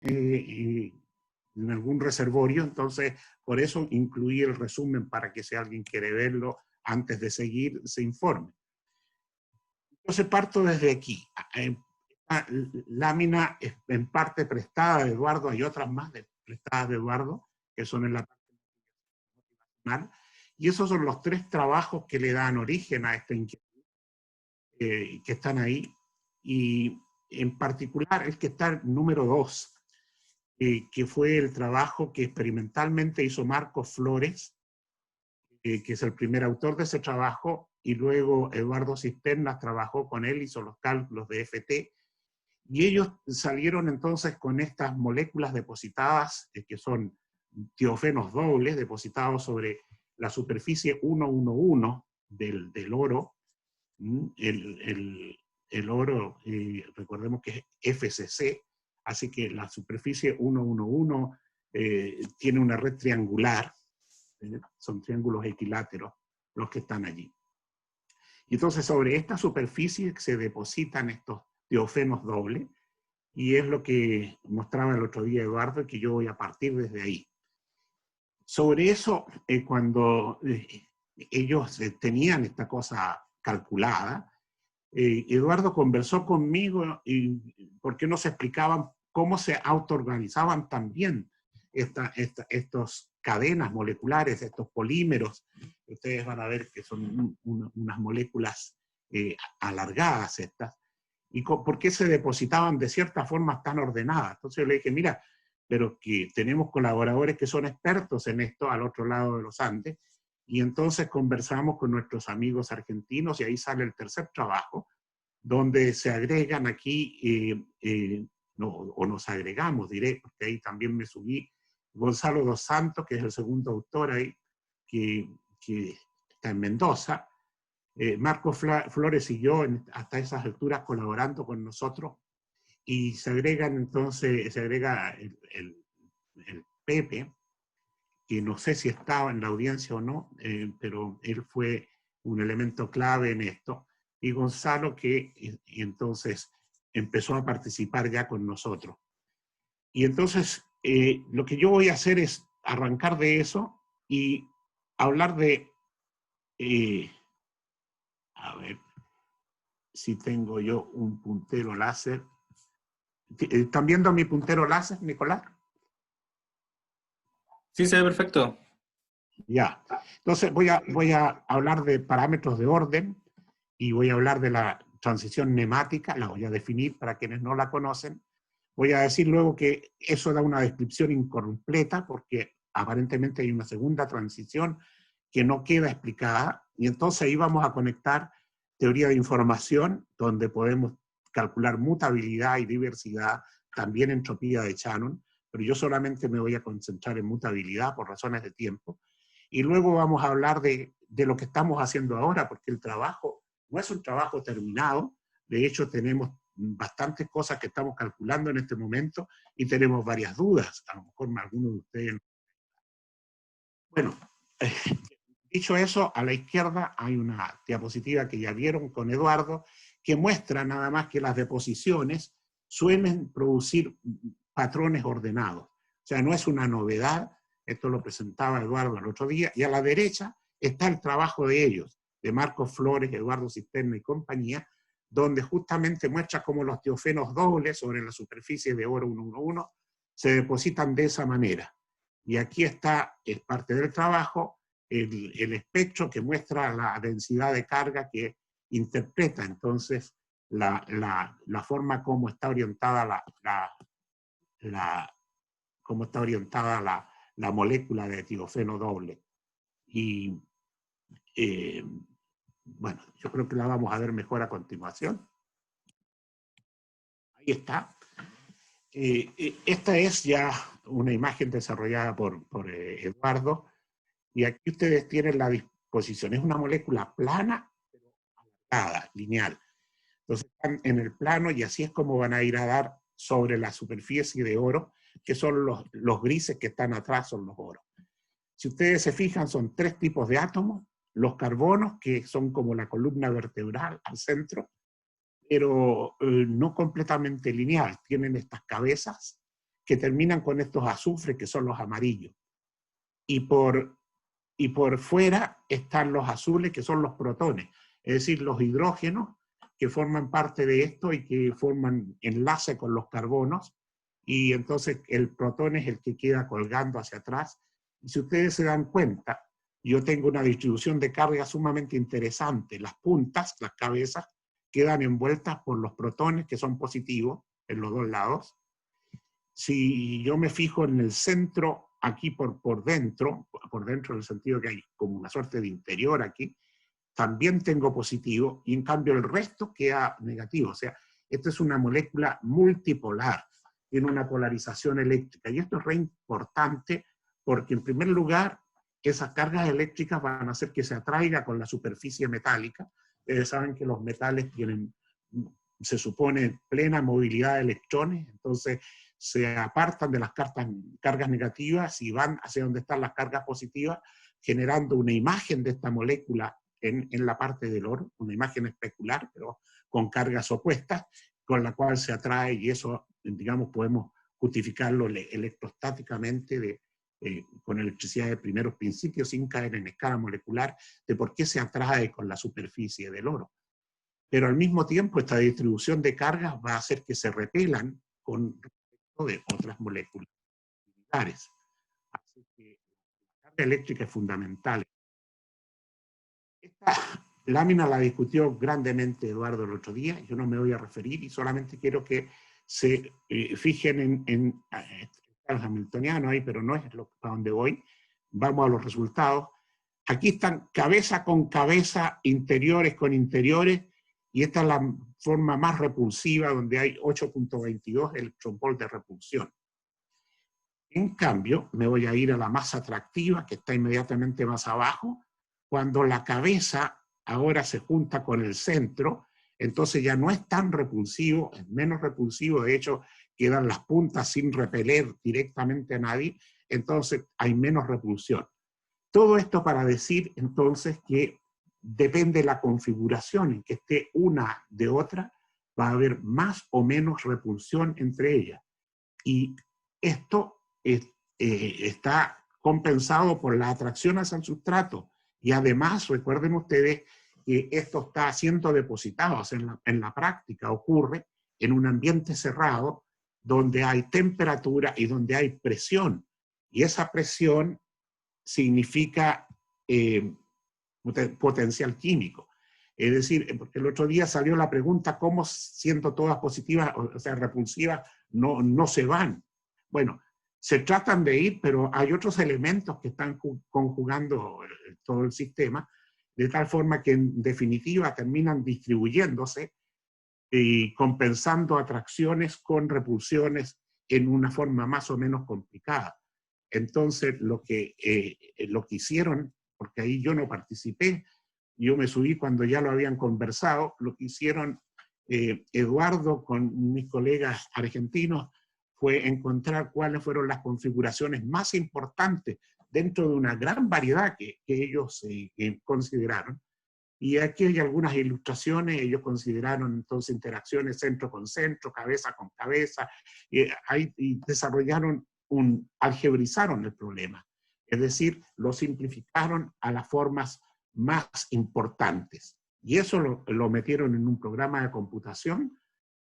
en algún reservorio, entonces por eso incluí el resumen para que si alguien quiere verlo antes de seguir, se informe. Entonces parto desde aquí. Esta lámina es en parte prestada de Eduardo, hay otras más prestadas de Eduardo, que son en la parte motivacional, y esos son los 3 trabajos que le dan origen a esta inquietud, que están ahí, y en particular el que está número 2, que fue el trabajo que experimentalmente hizo Marcos Flores, que es el primer autor de ese trabajo, y luego Eduardo Cisternas trabajó con él, hizo los cálculos de FT, y ellos salieron entonces con estas moléculas depositadas, que son tiofenos dobles, depositados sobre la superficie 111 del oro. El oro, recordemos que es FCC, así que la superficie 111 tiene una red triangular, son triángulos equiláteros los que están allí. Y entonces sobre esta superficie se depositan estos tiofenos dobles, y es lo que mostraba el otro día Eduardo, que yo voy a partir desde ahí. Sobre eso, cuando ellos tenían esta cosa calculada, Eduardo conversó conmigo porque nos explicaban cómo se autoorganizaban también estas cadenas moleculares, estos polímeros. Ustedes van a ver que son unas moléculas alargadas estas, y por qué se depositaban de cierta forma tan ordenadas. Entonces yo le dije, mira, pero que tenemos colaboradores que son expertos en esto al otro lado de los Andes, y entonces conversamos con nuestros amigos argentinos, y ahí sale el tercer trabajo, donde se agregan aquí, o nos agregamos, diré, porque ahí también me subí, Gonzalo dos Santos, que es el segundo autor ahí, que está en Mendoza, Marcos Flores y yo hasta esas alturas colaborando con nosotros, y se agregan entonces, se agrega el Pepe, que no sé si estaba en la audiencia o no, pero él fue un elemento clave en esto, y Gonzalo, que y entonces empezó a participar ya con nosotros. Y entonces lo que yo voy a hacer es arrancar de eso y hablar de, a ver si tengo yo un puntero láser. ¿Están viendo mi puntero láser, Nicolás? Sí, se ve perfecto. Ya. Entonces voy a hablar de parámetros de orden, y voy a hablar de la transición nemática, la voy a definir para quienes no la conocen. Voy a decir luego que eso da una descripción incompleta, porque aparentemente hay una segunda transición que no queda explicada, y entonces ahí vamos a conectar teoría de información, donde podemos calcular mutabilidad y diversidad, también entropía de Shannon, pero yo solamente me voy a concentrar en mutabilidad por razones de tiempo. Y luego vamos a hablar de lo que estamos haciendo ahora, porque el trabajo no es un trabajo terminado. De hecho, tenemos bastantes cosas que estamos calculando en este momento, y tenemos varias dudas. A lo mejor algunos de ustedes... Bueno, dicho eso, a la izquierda hay una diapositiva que ya vieron con Eduardo, que muestra nada más que las deposiciones suelen producir patrones ordenados. O sea, no es una novedad, esto lo presentaba Eduardo el otro día, y a la derecha está el trabajo de ellos, de Marcos Flores, Eduardo Cisterna y compañía, donde justamente muestra cómo los tiofenos dobles sobre la superficie de oro 111 se depositan de esa manera. Y aquí está, es parte del trabajo, el espectro que muestra la densidad de carga que interpreta entonces la forma como está orientada cómo está orientada la molécula de tiofeno doble. Y bueno, yo creo que la vamos a ver mejor a continuación. Ahí está. Esta es ya una imagen desarrollada por Eduardo, y aquí ustedes tienen la disposición. Es una molécula plana, pero alargada, lineal. Entonces están en el plano, y así es como van a ir a dar sobre la superficie de oro, que son los grises que están atrás, son los oros. Si ustedes se fijan, son 3 tipos de átomos: los carbonos, que son como la columna vertebral al centro, pero no completamente lineal, tienen estas cabezas que terminan con estos azufres que son los amarillos. Y por fuera están los azules que son los protones, es decir, los hidrógenos que forman parte de esto y que forman enlace con los carbonos, y entonces el protón es el que queda colgando hacia atrás. Y si ustedes se dan cuenta, yo tengo una distribución de carga sumamente interesante. Las puntas, las cabezas, quedan envueltas por los protones que son positivos en los dos lados. Si yo me fijo en el centro, aquí por dentro en el sentido que hay como una suerte de interior aquí, también tengo positivo, y en cambio el resto queda negativo. O sea, esto es una molécula multipolar, tiene una polarización eléctrica, y esto es re importante porque en primer lugar, esas cargas eléctricas van a hacer que se atraiga con la superficie metálica. Ustedes saben que los metales tienen, se supone, plena movilidad de electrones, entonces se apartan de las cargas negativas y van hacia donde están las cargas positivas, generando una imagen de esta molécula en la parte del oro, una imagen especular, pero con cargas opuestas, con la cual se atrae, y eso, digamos, podemos justificarlo electrostáticamente con electricidad de primeros principios, sin caer en escala molecular, de por qué se atrae con la superficie del oro. Pero al mismo tiempo, esta distribución de cargas va a hacer que se repelan con respecto de otras moléculas similares. Así que la carga eléctrica es fundamental. Esta lámina la discutió grandemente Eduardo el otro día, yo no me voy a referir, y solamente quiero que se fijen en los hamiltonianos ahí, pero no es a donde voy. Vamos a los resultados. Aquí están cabeza con cabeza, interiores con interiores, y esta es la forma más repulsiva, donde hay 8.22 electronvolt de repulsión. En cambio, me voy a ir a la más atractiva, que está inmediatamente más abajo. Cuando la cabeza ahora se junta con el centro, entonces ya no es tan repulsivo, es menos repulsivo, de hecho quedan las puntas sin repeler directamente a nadie, entonces hay menos repulsión. Todo esto para decir entonces que depende de la configuración en que esté una de otra, va a haber más o menos repulsión entre ellas. Y esto está compensado por la atracción hacia el sustrato. Y además, recuerden ustedes que esto está siendo depositado, o sea, en la práctica ocurre en un ambiente cerrado donde hay temperatura y donde hay presión. Y esa presión significa potencial químico. Es decir, porque el otro día salió la pregunta, ¿cómo siendo todas positivas, o sea, repulsivas, no se van? Bueno, se tratan de ir, pero hay otros elementos que están conjugando todo el sistema, de tal forma que en definitiva terminan distribuyéndose y compensando atracciones con repulsiones en una forma más o menos complicada. Entonces, lo que hicieron, porque ahí yo no participé, yo me subí cuando ya lo habían conversado, lo que hicieron Eduardo con mis colegas argentinos fue encontrar cuáles fueron las configuraciones más importantes dentro de una gran variedad que ellos consideraron. Y aquí hay algunas ilustraciones. Ellos consideraron entonces interacciones centro con centro, cabeza con cabeza, y desarrollaron algebrizaron el problema. Es decir, lo simplificaron a las formas más importantes. Y eso lo metieron en un programa de computación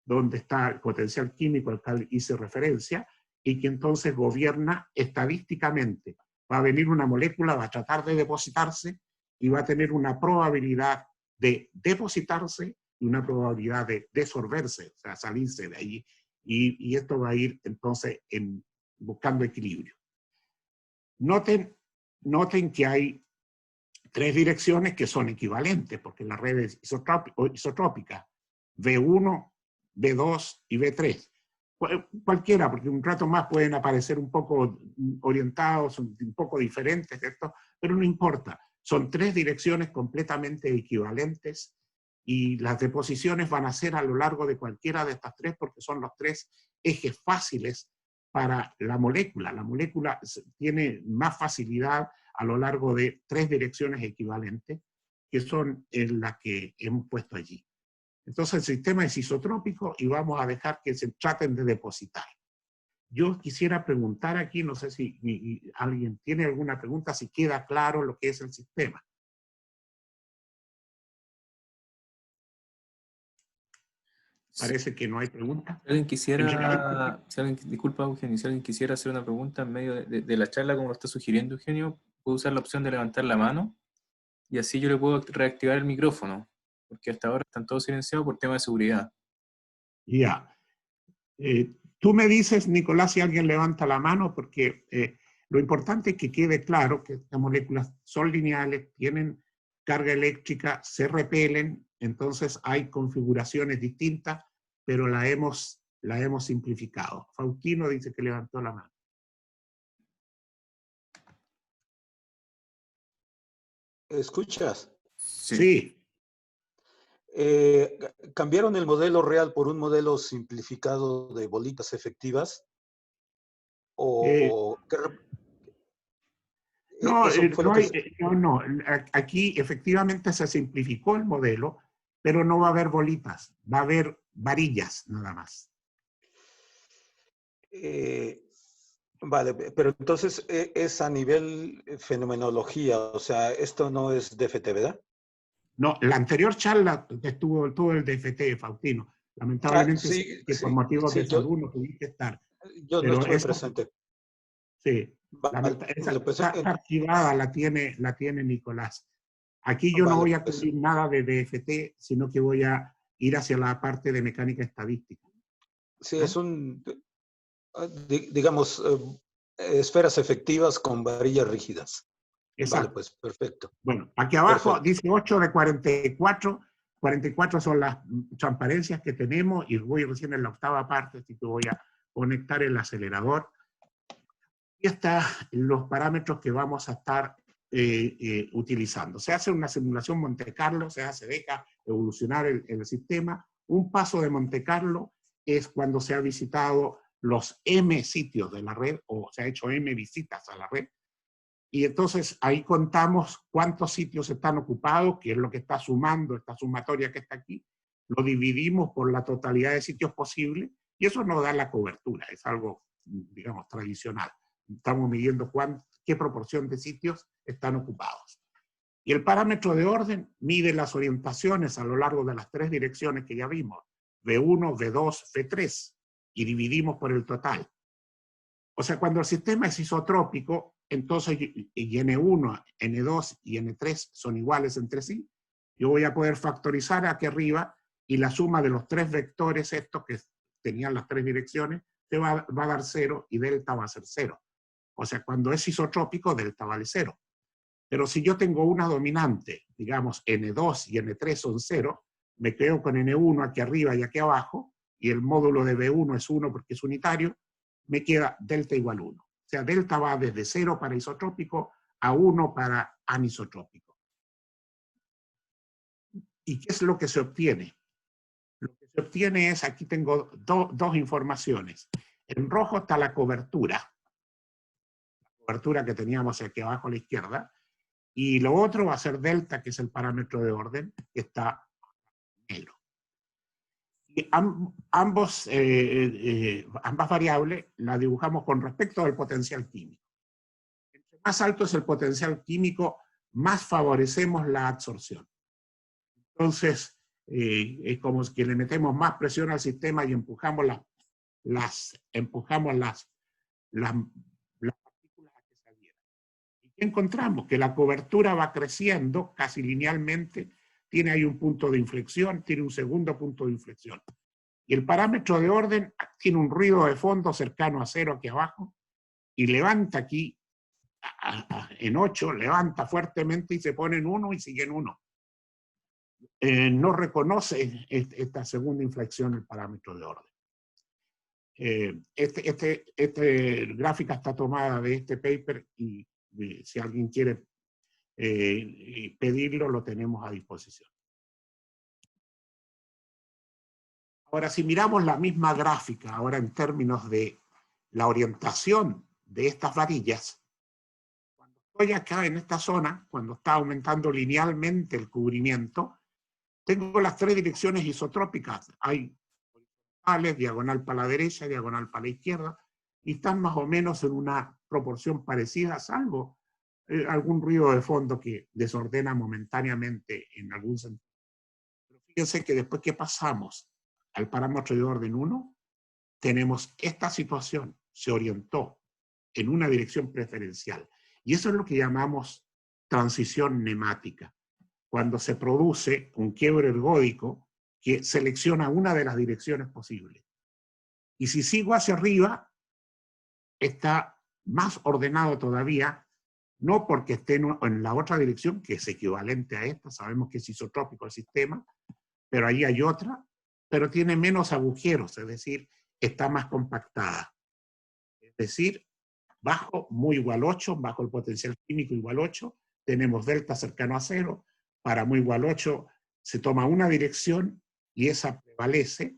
donde está el potencial químico al cual hice referencia, y que entonces gobierna estadísticamente. Va a venir una molécula, va a tratar de depositarse, y va a tener una probabilidad de depositarse y una probabilidad de desorberse, o sea, salirse de allí. Y esto va a ir entonces buscando equilibrio. Noten que hay tres direcciones que son equivalentes, porque la red es isotrópica, V1, V2 y V3. Cualquiera, porque un rato más pueden aparecer un poco orientados, un poco diferentes, ¿cierto? Pero no importa. Son tres direcciones completamente equivalentes, y las deposiciones van a ser a lo largo de cualquiera de estas tres, porque son los tres ejes fáciles para la molécula. La molécula tiene más facilidad a lo largo de tres direcciones equivalentes, que son en las que hemos puesto allí. Entonces el sistema es isotrópico y vamos a dejar que se traten de depositar. yo quisiera preguntar aquí, no sé si alguien tiene alguna pregunta, si queda claro lo que es el sistema. Parece que no hay pregunta. Si alguien quisiera, disculpa Eugenio, si alguien quisiera hacer una pregunta en medio de la charla, como lo está sugiriendo Eugenio, puede usar la opción de levantar la mano y así yo le puedo reactivar el micrófono, porque hasta ahora están todos silenciados por tema de seguridad. Ya. Tú me dices, Nicolás, si alguien levanta la mano, porque lo importante es que quede claro que estas moléculas son lineales, tienen carga eléctrica, se repelen, entonces hay configuraciones distintas, pero la hemos simplificado. Faustino dice que levantó la mano. ¿Escuchas? Sí. ¿Cambiaron el modelo real por un modelo simplificado de bolitas efectivas? ¿O no, eso fue lo que... no. Aquí efectivamente se simplificó el modelo, pero no va a haber bolitas, va a haber varillas nada más. Vale, pero entonces es a nivel fenomenología, o sea, esto no es DFT, ¿verdad? No, la anterior charla estuvo todo el DFT, Faustino. Lamentablemente, Sí, que por motivos de yo salud no pudiste estar. no Pero estuve esa, presente. sí, Vale, esa pues, está archivada, la tiene Nicolás. Aquí yo no vale, voy a pues, cubrir nada de DFT, sino que voy a ir hacia la parte de mecánica estadística. sí, es un, digamos, esferas efectivas con varillas rígidas. Vale, Exacto. pues perfecto. Bueno, aquí abajo Perfecto. dice 8 de 44. 44 son las transparencias que tenemos y voy recién en la octava parte, así que voy a conectar el acelerador. Y están los parámetros que vamos a estar utilizando. Se hace una simulación Monte Carlo, se deja evolucionar el sistema. Un paso de Monte Carlo es cuando se ha visitado los M sitios de la red o se ha hecho M visitas a la red. Y entonces ahí contamos cuántos sitios están ocupados, que es lo que está sumando esta sumatoria que está aquí. Lo dividimos por la totalidad de sitios posibles y eso nos da la cobertura. Es algo, digamos, tradicional. Estamos midiendo qué proporción de sitios están ocupados. Y el parámetro de orden mide las orientaciones a lo largo de las tres direcciones que ya vimos, V1, V2, V3, y dividimos por el total. O sea, cuando el sistema es isotrópico, entonces y N1, N2 y N3 son iguales entre sí, yo voy a poder factorizar aquí arriba y la suma de los tres vectores estos que tenían las tres direcciones te va a dar 0 y delta va a ser 0. O sea, cuando es isotrópico, delta vale 0. Pero si yo tengo una dominante, digamos N2 y N3 son 0, me quedo con N1 aquí arriba y aquí abajo, y el módulo de B1 es 1 porque es unitario, me queda delta igual 1. O sea, delta va desde 0 para isotrópico a 1 para anisotrópico. ¿Y qué es lo que se obtiene? Lo que se obtiene es, aquí tengo dos informaciones. En rojo está la cobertura que teníamos aquí abajo a la izquierda, y lo otro va a ser delta, que es el parámetro de orden, que está en negro. Y ambas variables las dibujamos con respecto al potencial químico. Entre más alto es el potencial químico, más favorecemos la absorción. Entonces, es como que le metemos más presión al sistema y empujamos las partículas a que salieran. ¿Y qué encontramos? Que la cobertura va creciendo casi linealmente, tiene ahí un punto de inflexión, tiene un segundo punto de inflexión. Y el parámetro de orden tiene un ruido de fondo cercano a 0 aquí abajo, y levanta aquí en 8, levanta fuertemente y se pone en 1 y sigue en 1. No reconoce esta segunda inflexión el parámetro de orden. Gráfica está tomada de este paper y si alguien quiere pedirlo, lo tenemos a disposición. Ahora, si miramos la misma gráfica, ahora en términos de la orientación de estas varillas, cuando estoy acá en esta zona, cuando está aumentando linealmente el cubrimiento, tengo las tres direcciones isotrópicas. Hay horizontales, diagonal para la derecha, diagonal para la izquierda, y están más o menos en una proporción parecida, salvo algún ruido de fondo que desordena momentáneamente en algún sentido. Pero fíjense que después que pasamos al parámetro de orden 1, tenemos esta situación, se orientó en una dirección preferencial. Y eso es lo que llamamos transición nemática, cuando se produce un quiebre ergódico que selecciona una de las direcciones posibles. Y si sigo hacia arriba, está más ordenado todavía, no porque esté en la otra dirección, que es equivalente a esta, sabemos que es isotrópico el sistema, pero ahí hay otra, pero tiene menos agujeros, es decir, está más compactada. Es decir, bajo mu igual 8, bajo el potencial químico igual 8, tenemos delta cercano a 0, para mu igual 8 se toma una dirección y esa prevalece,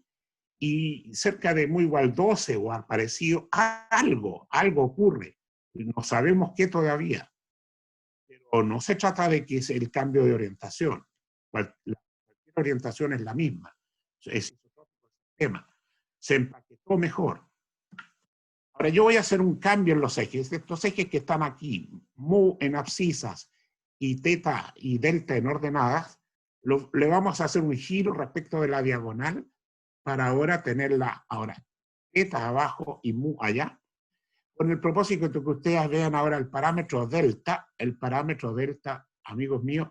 y cerca de mu igual 12 o al parecido, algo ocurre. No sabemos qué todavía, pero no se trata de que es el cambio de orientación. Cualquier orientación es la misma. Es el sistema. Se empaquetó mejor. Ahora yo voy a hacer un cambio en los ejes. Estos ejes que están aquí, mu en abscisas y teta y delta en ordenadas, le vamos a hacer un giro respecto de la diagonal para ahora tenerla teta abajo y mu allá, con el propósito de que ustedes vean ahora el parámetro delta, amigos míos,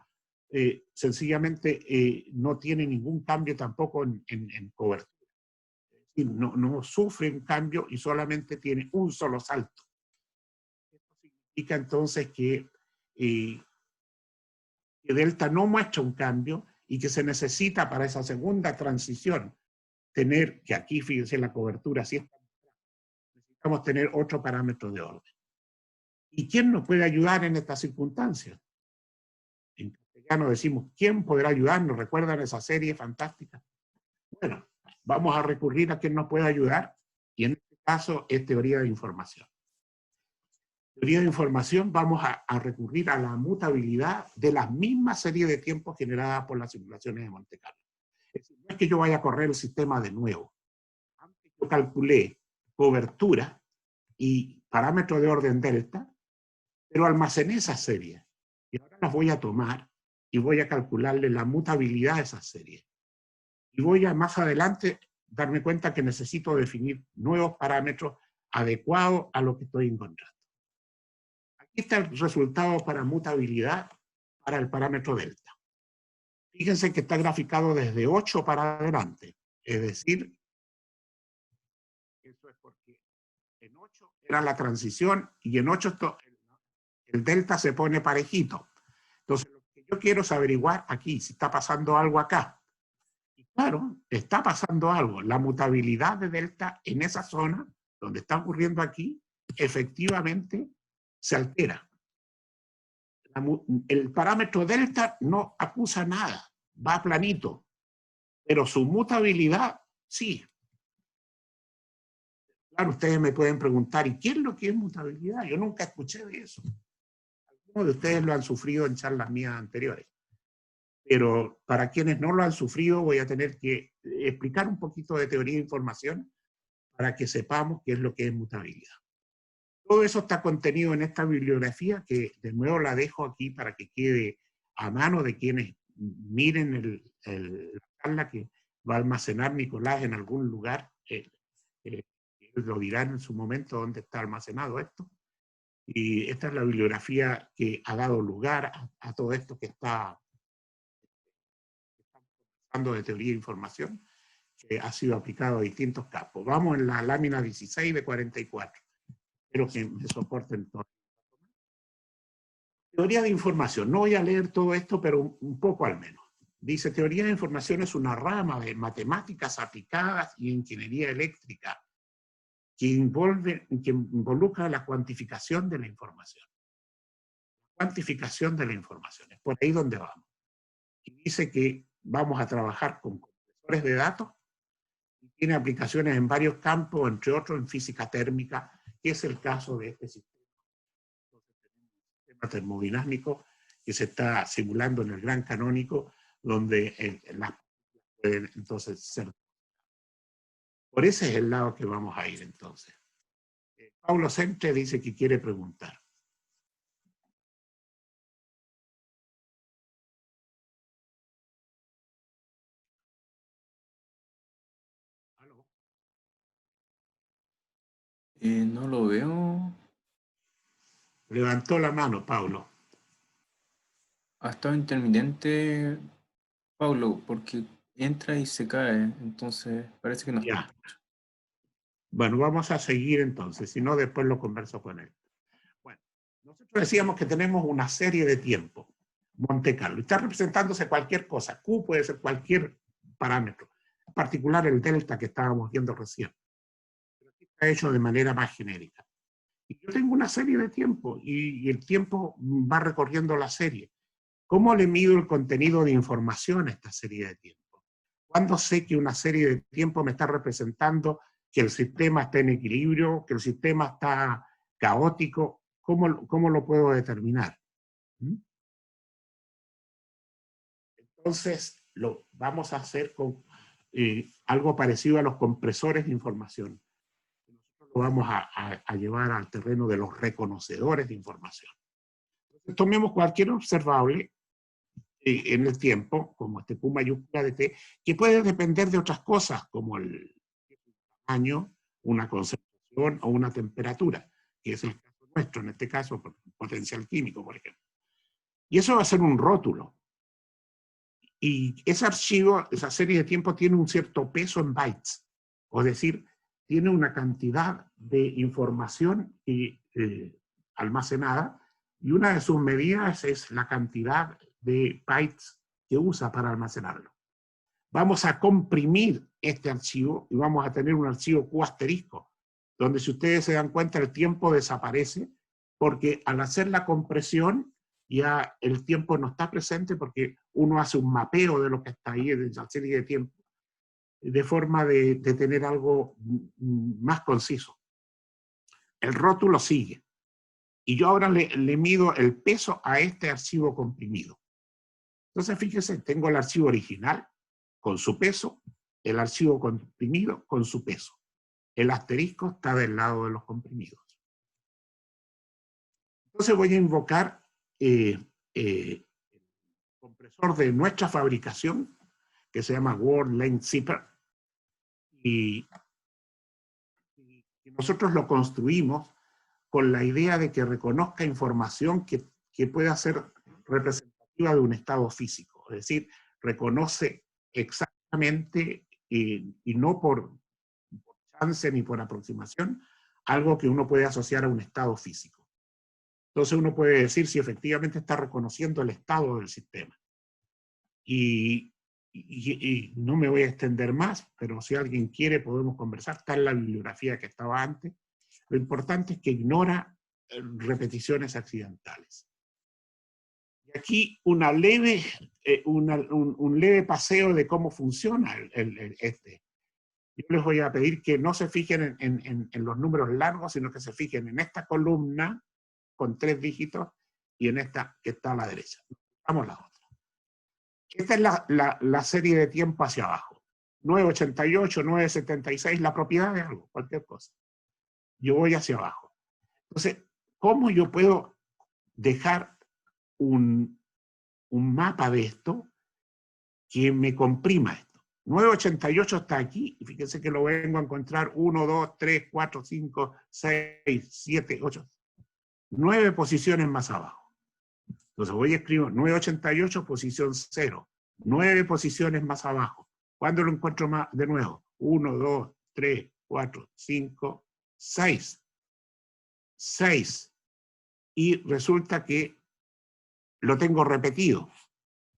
sencillamente no tiene ningún cambio tampoco en cobertura. No sufre un cambio y solamente tiene un solo salto. Esto significa entonces que delta no muestra un cambio y que se necesita para esa segunda transición tener, que aquí fíjense la cobertura, si necesitamos tener otro parámetro de orden. ¿Y quién nos puede ayudar en estas circunstancias? En castellano decimos, ¿quién podrá ayudarnos? ¿Recuerdan esa serie fantástica? Bueno, vamos a recurrir a quien nos puede ayudar, y en este caso es teoría de información. Teoría de información vamos a recurrir a la mutabilidad de la misma serie de tiempos generadas por las simulaciones de Monte Carlo. Es decir, no es que yo vaya a correr el sistema de nuevo. Antes yo calculé cobertura y parámetro de orden delta, pero almacené esas series. Y ahora las voy a tomar y voy a calcularle la mutabilidad de esas series. Y voy a más adelante darme cuenta que necesito definir nuevos parámetros adecuados a lo que estoy encontrando. Aquí está el resultado para mutabilidad para el parámetro delta. Fíjense que está graficado desde 8 para adelante. Es decir, eso es porque en 8 era la transición y en 8 el delta se pone parejito. Entonces, lo que yo quiero es averiguar aquí si está pasando algo acá. Y claro, está pasando algo. La mutabilidad de delta en esa zona, donde está ocurriendo aquí, efectivamente se altera. El parámetro delta no acusa nada, va planito, pero su mutabilidad sí. Claro, ustedes me pueden preguntar, ¿y qué es lo que es mutabilidad? Yo nunca escuché de eso. Algunos de ustedes lo han sufrido en charlas mías anteriores. Pero para quienes no lo han sufrido, voy a tener que explicar un poquito de teoría de información para que sepamos qué es lo que es mutabilidad. Todo eso está contenido en esta bibliografía, que de nuevo la dejo aquí para que quede a mano de quienes miren la charla que va a almacenar Nicolás en algún lugar. Él lo dirá en su momento dónde está almacenado esto. Y esta es la bibliografía que ha dado lugar a todo esto que está hablando de teoría de información, que ha sido aplicado a distintos campos. Vamos en la lámina 16 de 44. Espero que me soporten todo. Teoría de información. No voy a leer todo esto, pero un poco al menos. Dice, teoría de información es una rama de matemáticas aplicadas y ingeniería eléctrica que involucra la cuantificación de la información. Cuantificación de la información. Es por ahí donde vamos. Y dice que vamos a trabajar con compresores de datos y tiene aplicaciones en varios campos, entre otros en física térmica, que es el caso de este sistema. Entonces, tenemos un sistema termodinámico que se está simulando en el Gran Canónico, donde las pueden entonces ser. Por ese es el lado que vamos a ir entonces. Paulo Centre dice que quiere preguntar. ¿Aló? No lo veo. Levantó la mano, Paulo. Ha estado intermitente, Paulo, porque entra y se cae, entonces parece que no está. Ya. Bueno, vamos a seguir entonces, si no después lo converso con él. Bueno, nosotros decíamos que tenemos una serie de tiempo, Monte Carlo, y está representándose cualquier cosa, Q puede ser cualquier parámetro, en particular el delta que estábamos viendo recién, pero aquí está hecho de manera más genérica. Y yo tengo una serie de tiempo, y el tiempo va recorriendo la serie. ¿Cómo le mido el contenido de información a esta serie de tiempo? ¿Cuándo sé que una serie de tiempo me está representando que el sistema está en equilibrio, que el sistema está caótico? ¿Cómo lo puedo determinar? Entonces, lo vamos a hacer con algo parecido a los compresores de información. Nosotros lo vamos a llevar al terreno de los reconocedores de información. Entonces, tomemos cualquier observable en el tiempo, como este Q mayúscula de T, que puede depender de otras cosas, como el tamaño, una concentración o una temperatura, que es el caso nuestro, en este caso, potencial químico, por ejemplo. Y eso va a ser un rótulo. Y ese archivo, esa serie de tiempo, tiene un cierto peso en bytes, es decir, tiene una cantidad de información almacenada, y una de sus medidas es la cantidad de bytes que usa para almacenarlo. Vamos a comprimir este archivo y vamos a tener un archivo Q asterisco, donde, si ustedes se dan cuenta, el tiempo desaparece, porque al hacer la compresión ya el tiempo no está presente, porque uno hace un mapeo de lo que está ahí en la serie de tiempo, de forma de tener algo más conciso. El rótulo sigue. Y yo ahora le mido el peso a este archivo comprimido. Entonces, fíjense, tengo el archivo original con su peso, el archivo comprimido con su peso. El asterisco está del lado de los comprimidos. Entonces voy a invocar el compresor de nuestra fabricación, que se llama Word Length Zipper, y nosotros lo construimos con la idea de que reconozca información que pueda ser representativa de un estado físico, es decir, reconoce exactamente y no por chance ni por aproximación, algo que uno puede asociar a un estado físico. Entonces uno puede decir si efectivamente está reconociendo el estado del sistema. Y no me voy a extender más, pero si alguien quiere podemos conversar. Está en la bibliografía que estaba antes. Lo importante es que ignora repeticiones accidentales. Y aquí un leve paseo de cómo funciona este. Yo les voy a pedir que no se fijen en los números largos, sino que se fijen en esta columna con 3 dígitos y en esta que está a la derecha. Vamos a la otra. Esta es la serie de tiempo hacia abajo. 988, 976, la propiedad de algo, cualquier cosa. Yo voy hacia abajo. Entonces, ¿cómo yo puedo dejar un mapa de esto que me comprima esto? 988 está aquí, y fíjense que lo vengo a encontrar 1, 2, 3, 4, 5, 6, 7, 8, 9 posiciones más abajo. Entonces voy a escribir 988, posición 0, 9 posiciones más abajo. ¿Cuándo lo encuentro más de nuevo? 1, 2, 3, 4, 5, 6. 6. Y resulta que lo tengo repetido.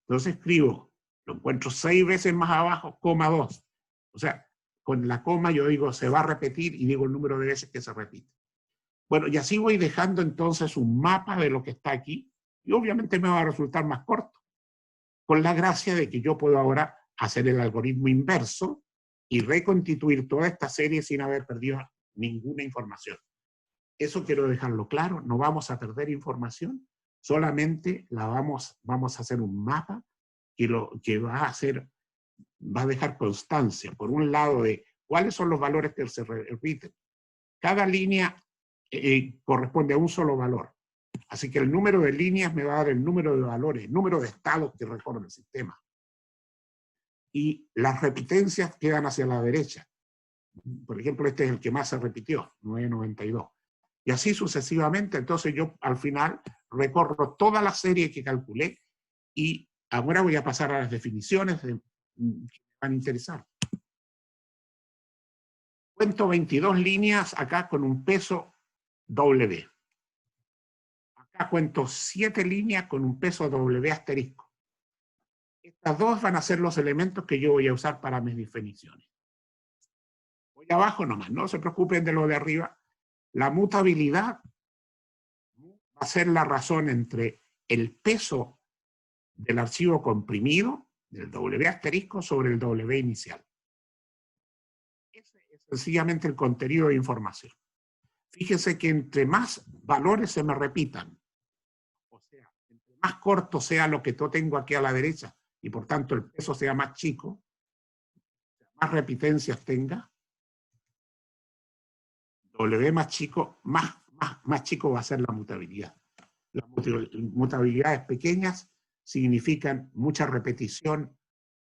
Entonces escribo, lo encuentro 6 veces más abajo, coma 2. O sea, con la coma yo digo se va a repetir y digo el número de veces que se repite. Bueno, y así voy dejando entonces un mapa de lo que está aquí, y obviamente me va a resultar más corto, con la gracia de que yo puedo ahora hacer el algoritmo inverso y reconstituir toda esta serie sin haber perdido ninguna información. Eso quiero dejarlo claro, no vamos a perder información, solamente vamos a hacer un mapa que va a dejar constancia, por un lado, de cuáles son los valores que se repiten. Cada línea corresponde a un solo valor. Así que el número de líneas me va a dar el número de valores, el número de estados que recorre el sistema. Y las repitencias quedan hacia la derecha. Por ejemplo, este es el que más se repitió, 992. Y así sucesivamente. Entonces yo al final recorro toda la serie que calculé y ahora voy a pasar a las definiciones que me van a interesar. Cuento 22 líneas acá con un peso W. Acá cuento 7 líneas con un peso W asterisco. Estas dos van a ser los elementos que yo voy a usar para mis definiciones. Voy abajo nomás, no se preocupen de lo de arriba. La mutabilidad va a ser la razón entre el peso del archivo comprimido, del W asterisco, sobre el W inicial. Ese es sencillamente el contenido de información. Fíjense que entre más valores se me repitan, o sea, entre más corto sea lo que yo tengo aquí a la derecha, y por tanto el peso sea más chico, más repitencias tenga, W más chico, más chico va a ser la mutabilidad. Las mutabilidades pequeñas significan mucha repetición,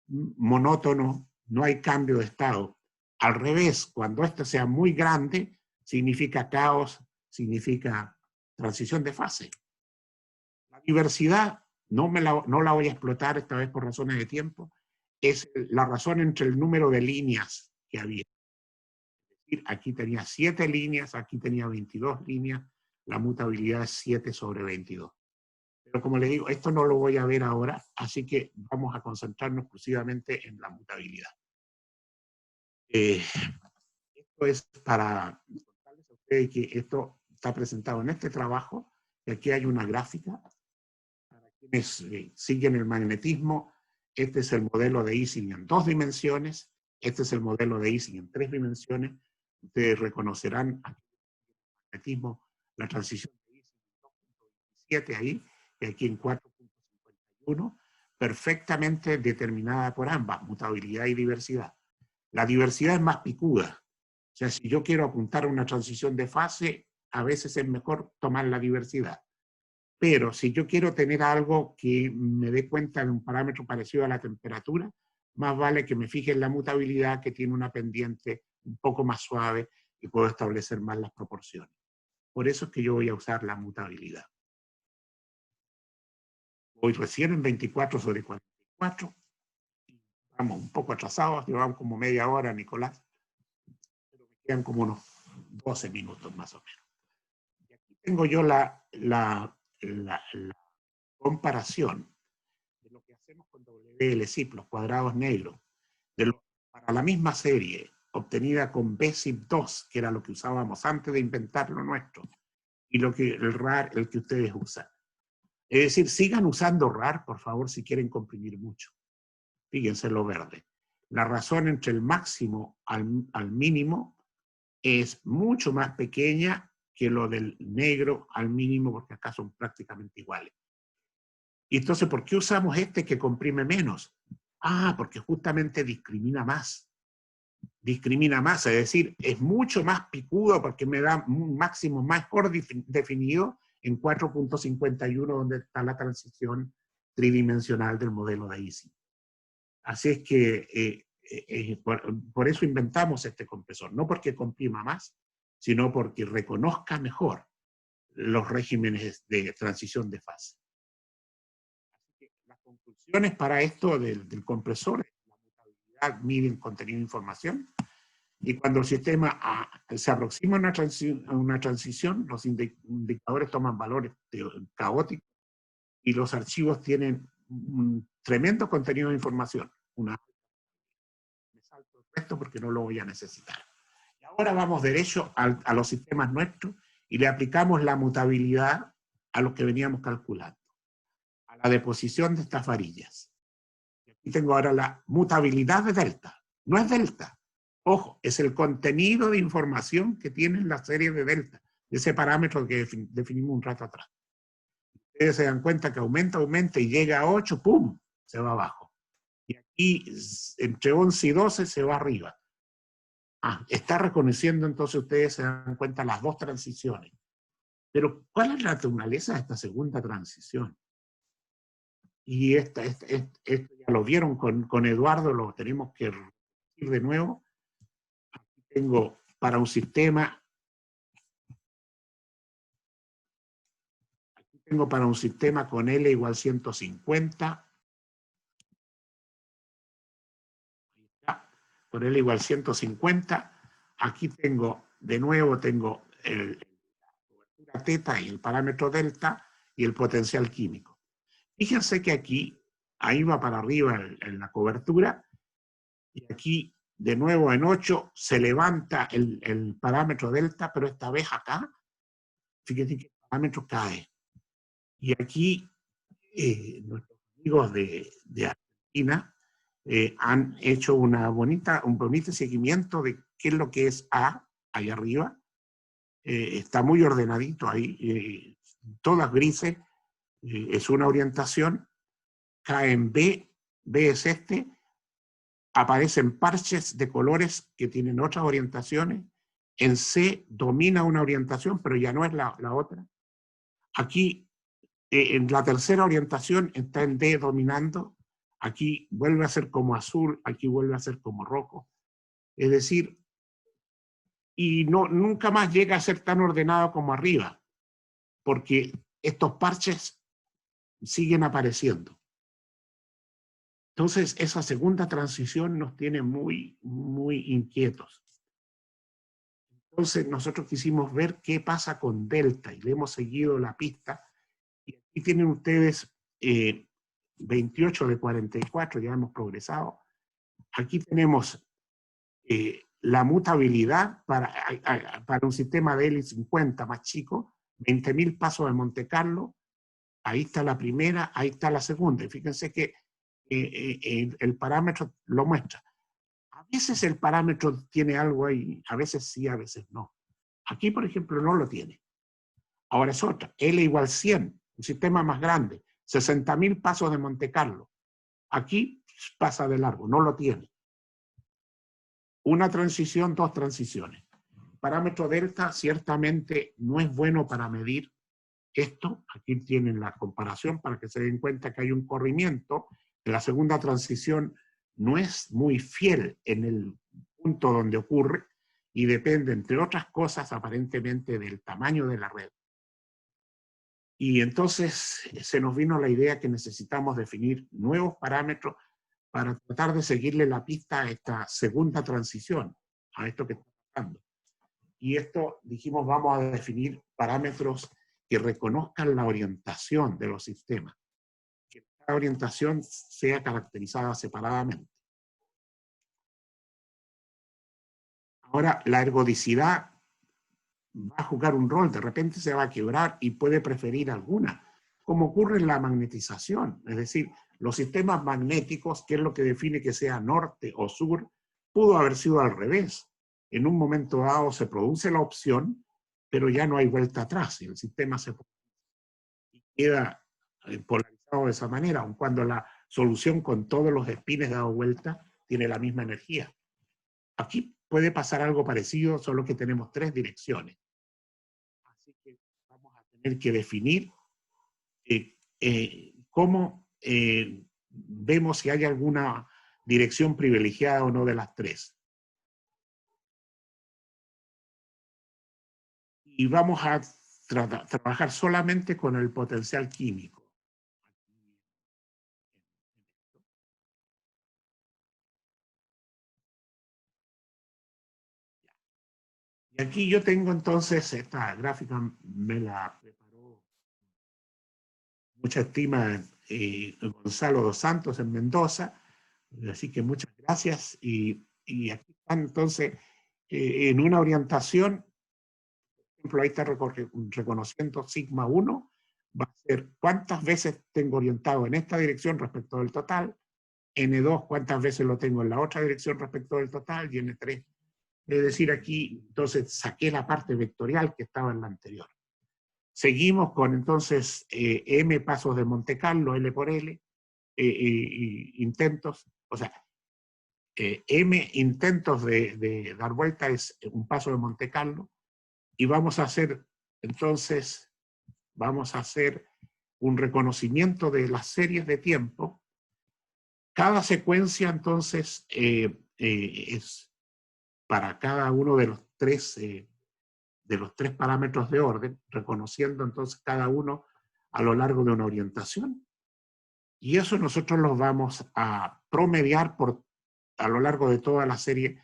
monótono, no hay cambio de estado. Al revés, cuando esto sea muy grande, significa caos, significa transición de fase. La diversidad, no la voy a explotar esta vez por razones de tiempo, es la razón entre el número de líneas que había. Aquí tenía 7 líneas, aquí tenía 22 líneas, la mutabilidad es 7 sobre 22. Pero como les digo, esto no lo voy a ver ahora, así que vamos a concentrarnos exclusivamente en la mutabilidad. Esto es para contarles a ustedes que esto está presentado en este trabajo, y aquí hay una gráfica. Para quienes siguen el magnetismo, este es el modelo de Ising en 2 dimensiones, este es el modelo de Ising en 3 dimensiones. Ustedes reconocerán aquí en el magnetismo la transición de Ising en 2.27 ahí, y aquí en 4.51, perfectamente determinada por ambas, mutabilidad y diversidad. La diversidad es más picuda. O sea, si yo quiero apuntar a una transición de fase, a veces es mejor tomar la diversidad. Pero si yo quiero tener algo que me dé cuenta de un parámetro parecido a la temperatura, más vale que me fije en la mutabilidad, que tiene una pendiente un poco más suave y puedo establecer más las proporciones. Por eso es que yo voy a usar la mutabilidad. Hoy recién en 24 sobre 44. Estamos un poco atrasados, llevamos como media hora, Nicolás. Pero me quedan como unos 12 minutos más o menos. Y aquí tengo yo la comparación de lo que hacemos con WLZIP, los cuadrados negros, para la misma serie, obtenida con BZIP2, que era lo que usábamos antes de inventar lo nuestro, y el RAR, el que ustedes usan. Es decir, sigan usando RAR, por favor, si quieren comprimir mucho. Fíjense lo verde. La razón entre el máximo al mínimo es mucho más pequeña que lo del negro al mínimo, porque acá son prácticamente iguales. Y entonces, ¿por qué usamos este que comprime menos? Ah, porque justamente discrimina más. Discrimina más, es decir, es mucho más picudo porque me da un máximo mejor definido en 4.51, donde está la transición tridimensional del modelo de Ising. Así es que por eso inventamos este compresor, no porque comprima más, sino porque reconozca mejor los regímenes de transición de fase. Así que las conclusiones para esto del compresor, la mutabilidad mide el contenido de información, y cuando el sistema se aproxima a una transición, los indicadores toman valores caóticos y los archivos tienen un tremendo contenido de información. Me salto el resto porque no lo voy a necesitar. Y ahora vamos derecho a los sistemas nuestros y le aplicamos la mutabilidad a los que veníamos calculando, a la deposición de estas varillas. Y aquí tengo ahora la mutabilidad de delta. No es delta. Ojo, es el contenido de información que tiene la serie de delta, de ese parámetro que definimos un rato atrás. Ustedes se dan cuenta que aumenta y llega a 8, ¡pum!, se va abajo. Y aquí, entre 11 y 12, se va arriba. Está reconociendo, entonces ustedes se dan cuenta, las dos transiciones. Pero, ¿cuál es la naturaleza de esta segunda transición? Y esto ya lo vieron con Eduardo, lo tenemos que repetir de nuevo. Aquí tengo para un sistema, con L igual 150. Con L igual 150. Aquí tengo, de nuevo, tengo la cobertura teta y el parámetro delta y el potencial químico. Fíjense que aquí, ahí va para arriba en la cobertura, y aquí, de nuevo en 8, se levanta el parámetro delta, pero esta vez acá, fíjense que el parámetro cae. Y aquí, nuestros amigos de Argentina han hecho un bonito seguimiento de qué es lo que es A, ahí arriba. Está muy ordenadito ahí, todas grises, es una orientación. Cae en B, B es este, aparecen parches de colores que tienen otras orientaciones. En C domina una orientación, pero ya no es la otra. Aquí, en la tercera orientación, está en D dominando. Aquí vuelve a ser como azul, aquí vuelve a ser como rojo. Es decir, y nunca más llega a ser tan ordenado como arriba, porque estos parches siguen apareciendo. Entonces, esa segunda transición nos tiene muy, muy inquietos. Entonces, nosotros quisimos ver qué pasa con delta, y le hemos seguido la pista. Y aquí tienen ustedes 28 de 44, ya hemos progresado. Aquí tenemos la mutabilidad para un sistema de L50 más chico, 20.000 pasos de Monte Carlo. Ahí está la primera, ahí está la segunda. Y fíjense que el parámetro lo muestra. A veces el parámetro tiene algo ahí, a veces sí, a veces no. Aquí, por ejemplo, no lo tiene. Ahora es otra, L igual 100, un sistema más grande, 60.000 pasos de Monte Carlo. Aquí pasa de largo, no lo tiene. Una transición, dos transiciones. Parámetro delta ciertamente no es bueno para medir esto. Aquí tienen la comparación para que se den cuenta que hay un corrimiento. En la segunda transición no es muy fiel en el punto donde ocurre y depende, entre otras cosas, aparentemente del tamaño de la red. Y entonces se nos vino la idea que necesitamos definir nuevos parámetros para tratar de seguirle la pista a esta segunda transición, a esto que está pasando. Y esto, dijimos, vamos a definir parámetros que reconozcan la orientación de los sistemas, que cada orientación sea caracterizada separadamente. Ahora, la ergodicidad va a jugar un rol, de repente se va a quebrar y puede preferir alguna, como ocurre en la magnetización, es decir, los sistemas magnéticos, que es lo que define que sea norte o sur, pudo haber sido al revés. En un momento dado se produce la opción, pero ya no hay vuelta atrás, y el sistema se queda polarizado de esa manera, aun cuando la solución con todos los espines dado vuelta tiene la misma energía. Aquí puede pasar algo parecido, solo que tenemos tres direcciones. Así que vamos a tener que definir cómo vemos si hay alguna dirección privilegiada o no de las tres. Y vamos a trabajar solamente con el potencial químico. Y aquí yo tengo entonces, esta gráfica me la preparó mucha estima Gonzalo dos Santos en Mendoza, así que muchas gracias. Y aquí están entonces en una orientación, por ejemplo, ahí está reconociendo sigma 1, va a ser cuántas veces tengo orientado en esta dirección respecto del total, N2 cuántas veces lo tengo en la otra dirección respecto del total, y N3. Es decir, aquí entonces saqué la parte vectorial que estaba en la anterior. Seguimos con entonces M pasos de Monte Carlo, L por L, intentos, o sea, M intentos de dar vuelta es un paso de Monte Carlo, y vamos a hacer, entonces, vamos a hacer un reconocimiento de las series de tiempo. Cada secuencia, entonces, es para cada uno de los tres parámetros de orden, reconociendo entonces cada uno a lo largo de una orientación. Y eso nosotros lo vamos a promediar a lo largo de toda la serie.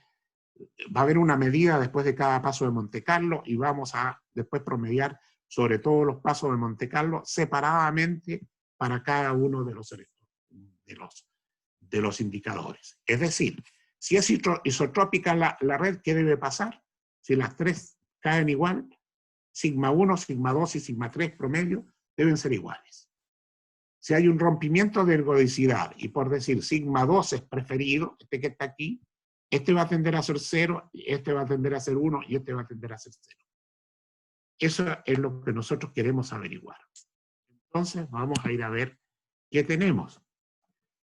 Va a haber una medida después de cada paso de Monte Carlo y vamos a después promediar sobre todos los pasos de Monte Carlo separadamente para cada uno de los indicadores. Es decir, si es isotrópica la red, ¿qué debe pasar? Si las tres caen igual, sigma 1, sigma 2 y sigma 3 promedio deben ser iguales. Si hay un rompimiento de ergodicidad, y por decir sigma 2 es preferido, este que está aquí, este va a tender a ser 0, este va a tender a ser 1 y este va a tender a ser 0. Eso es lo que nosotros queremos averiguar. Entonces vamos a ir a ver qué tenemos.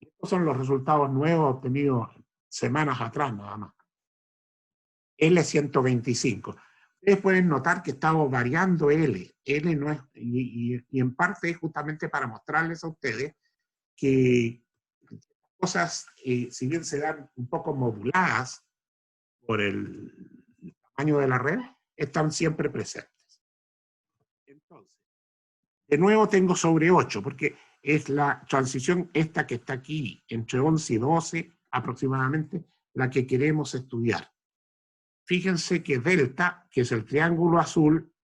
Estos son los resultados nuevos obtenidos semanas atrás nada más. L125. Ustedes pueden notar que estamos variando L. L no es, y en parte es justamente para mostrarles a ustedes que cosas, si bien se dan un poco moduladas por el tamaño de la red, están siempre presentes. Entonces, de nuevo tengo sobre 8, porque es la transición esta que está aquí, entre 11 y 12 aproximadamente, la que queremos estudiar. Fíjense que delta, que es el triángulo azul,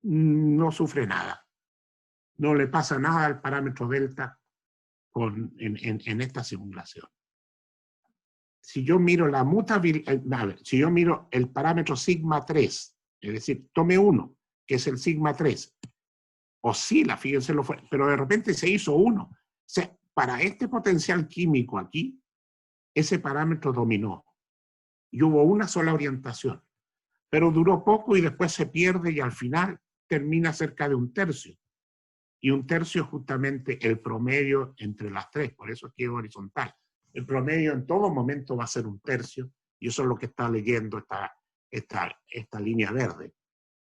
no sufre nada. No le pasa nada al parámetro delta en esta simulación. Si yo miro la mutabilidad, si yo miro el parámetro sigma 3, es decir, tome 1, que es el sigma 3, oscila, fíjense, pero de repente se hizo 1. O sea, para este potencial químico aquí, ese parámetro dominó. Y hubo una sola orientación. Pero duró poco y después se pierde y al final termina cerca de 1/3. Y 1/3 es justamente el promedio entre las tres, por eso es que es horizontal. El promedio en todo momento va a ser 1/3, y eso es lo que está leyendo esta línea verde,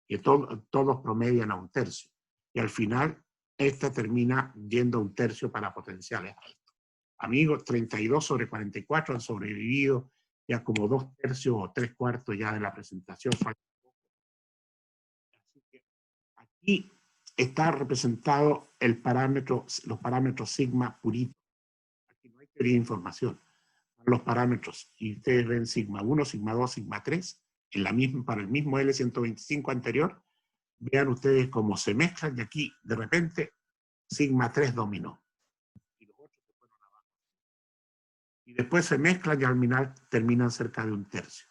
que todos promedian a 1/3. Y al final, esta termina yendo a 1/3 para potenciales altos. Amigos, 32 sobre 44 han sobrevivido ya como 2/3 o 3/4 ya de la presentación. Así que aquí está representado los parámetros sigma puritos. Aquí no hay teoría de información. Los parámetros, y ustedes ven sigma 1, sigma 2, sigma 3, para el mismo L125 anterior, vean ustedes cómo se mezclan y aquí, de repente, sigma 3 dominó. Y los otros se fueron abajo. Y después se mezclan y al final terminan cerca de 1/3.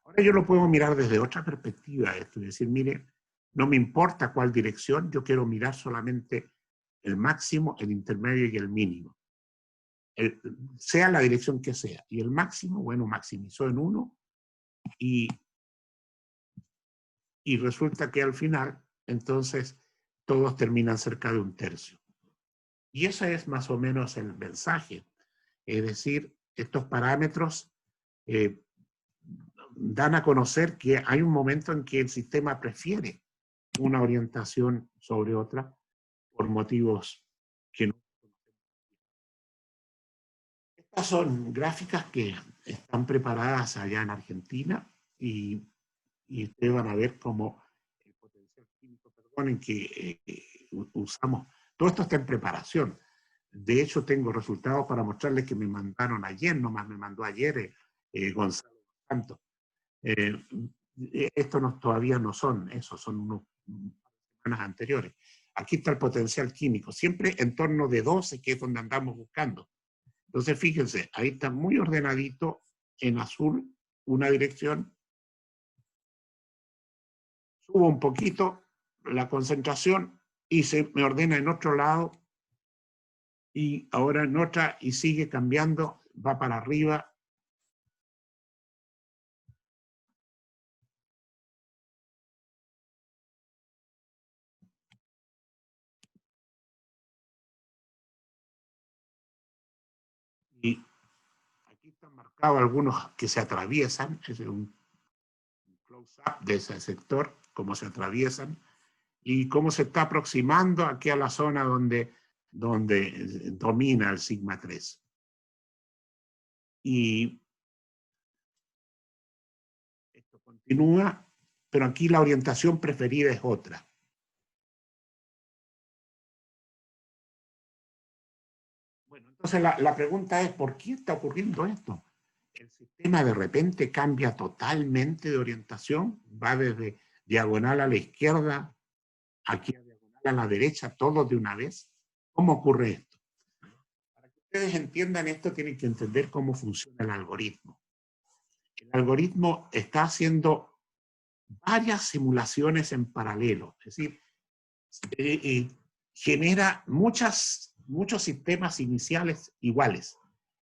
Ahora yo lo puedo mirar desde otra perspectiva, esto, es decir, mire, no me importa cuál dirección, yo quiero mirar solamente el máximo, el intermedio y el mínimo. Sea la dirección que sea. Y el máximo, bueno, maximizó en 1 y resulta que al final, entonces, todos terminan cerca de 1/3. Y ese es más o menos el mensaje. Es decir, estos parámetros dan a conocer que hay un momento en que el sistema prefiere una orientación sobre otra por motivos que no. Estas son gráficas que están preparadas allá en Argentina y ustedes van a ver cómo el potencial químico, perdonen que usamos, todo esto está en preparación. De hecho, tengo resultados para mostrarles que me mandaron ayer, nomás me mandó ayer Gonzalo Santos. Estos todavía no son, esos son unos semanas anteriores. Aquí está el potencial químico, siempre en torno de 12, que es donde andamos buscando. Entonces, fíjense, ahí está muy ordenadito en azul una dirección. Subo un poquito la concentración y se me ordena en otro lado y ahora en otra y sigue cambiando, va para arriba. Y aquí está están marcados algunos que se atraviesan, es un close-up de ese sector, cómo se atraviesan, y cómo se está aproximando aquí a la zona donde domina el sigma 3. Y esto continúa, pero aquí la orientación preferida es otra. Bueno, entonces la pregunta es, ¿por qué está ocurriendo esto? El sistema de repente cambia totalmente de orientación, va desde diagonal a la izquierda, aquí a diagonal a la derecha, todo de una vez. ¿Cómo ocurre esto? Para que ustedes entiendan esto, tienen que entender cómo funciona el algoritmo. El algoritmo está haciendo varias simulaciones en paralelo, es decir, genera muchos sistemas iniciales iguales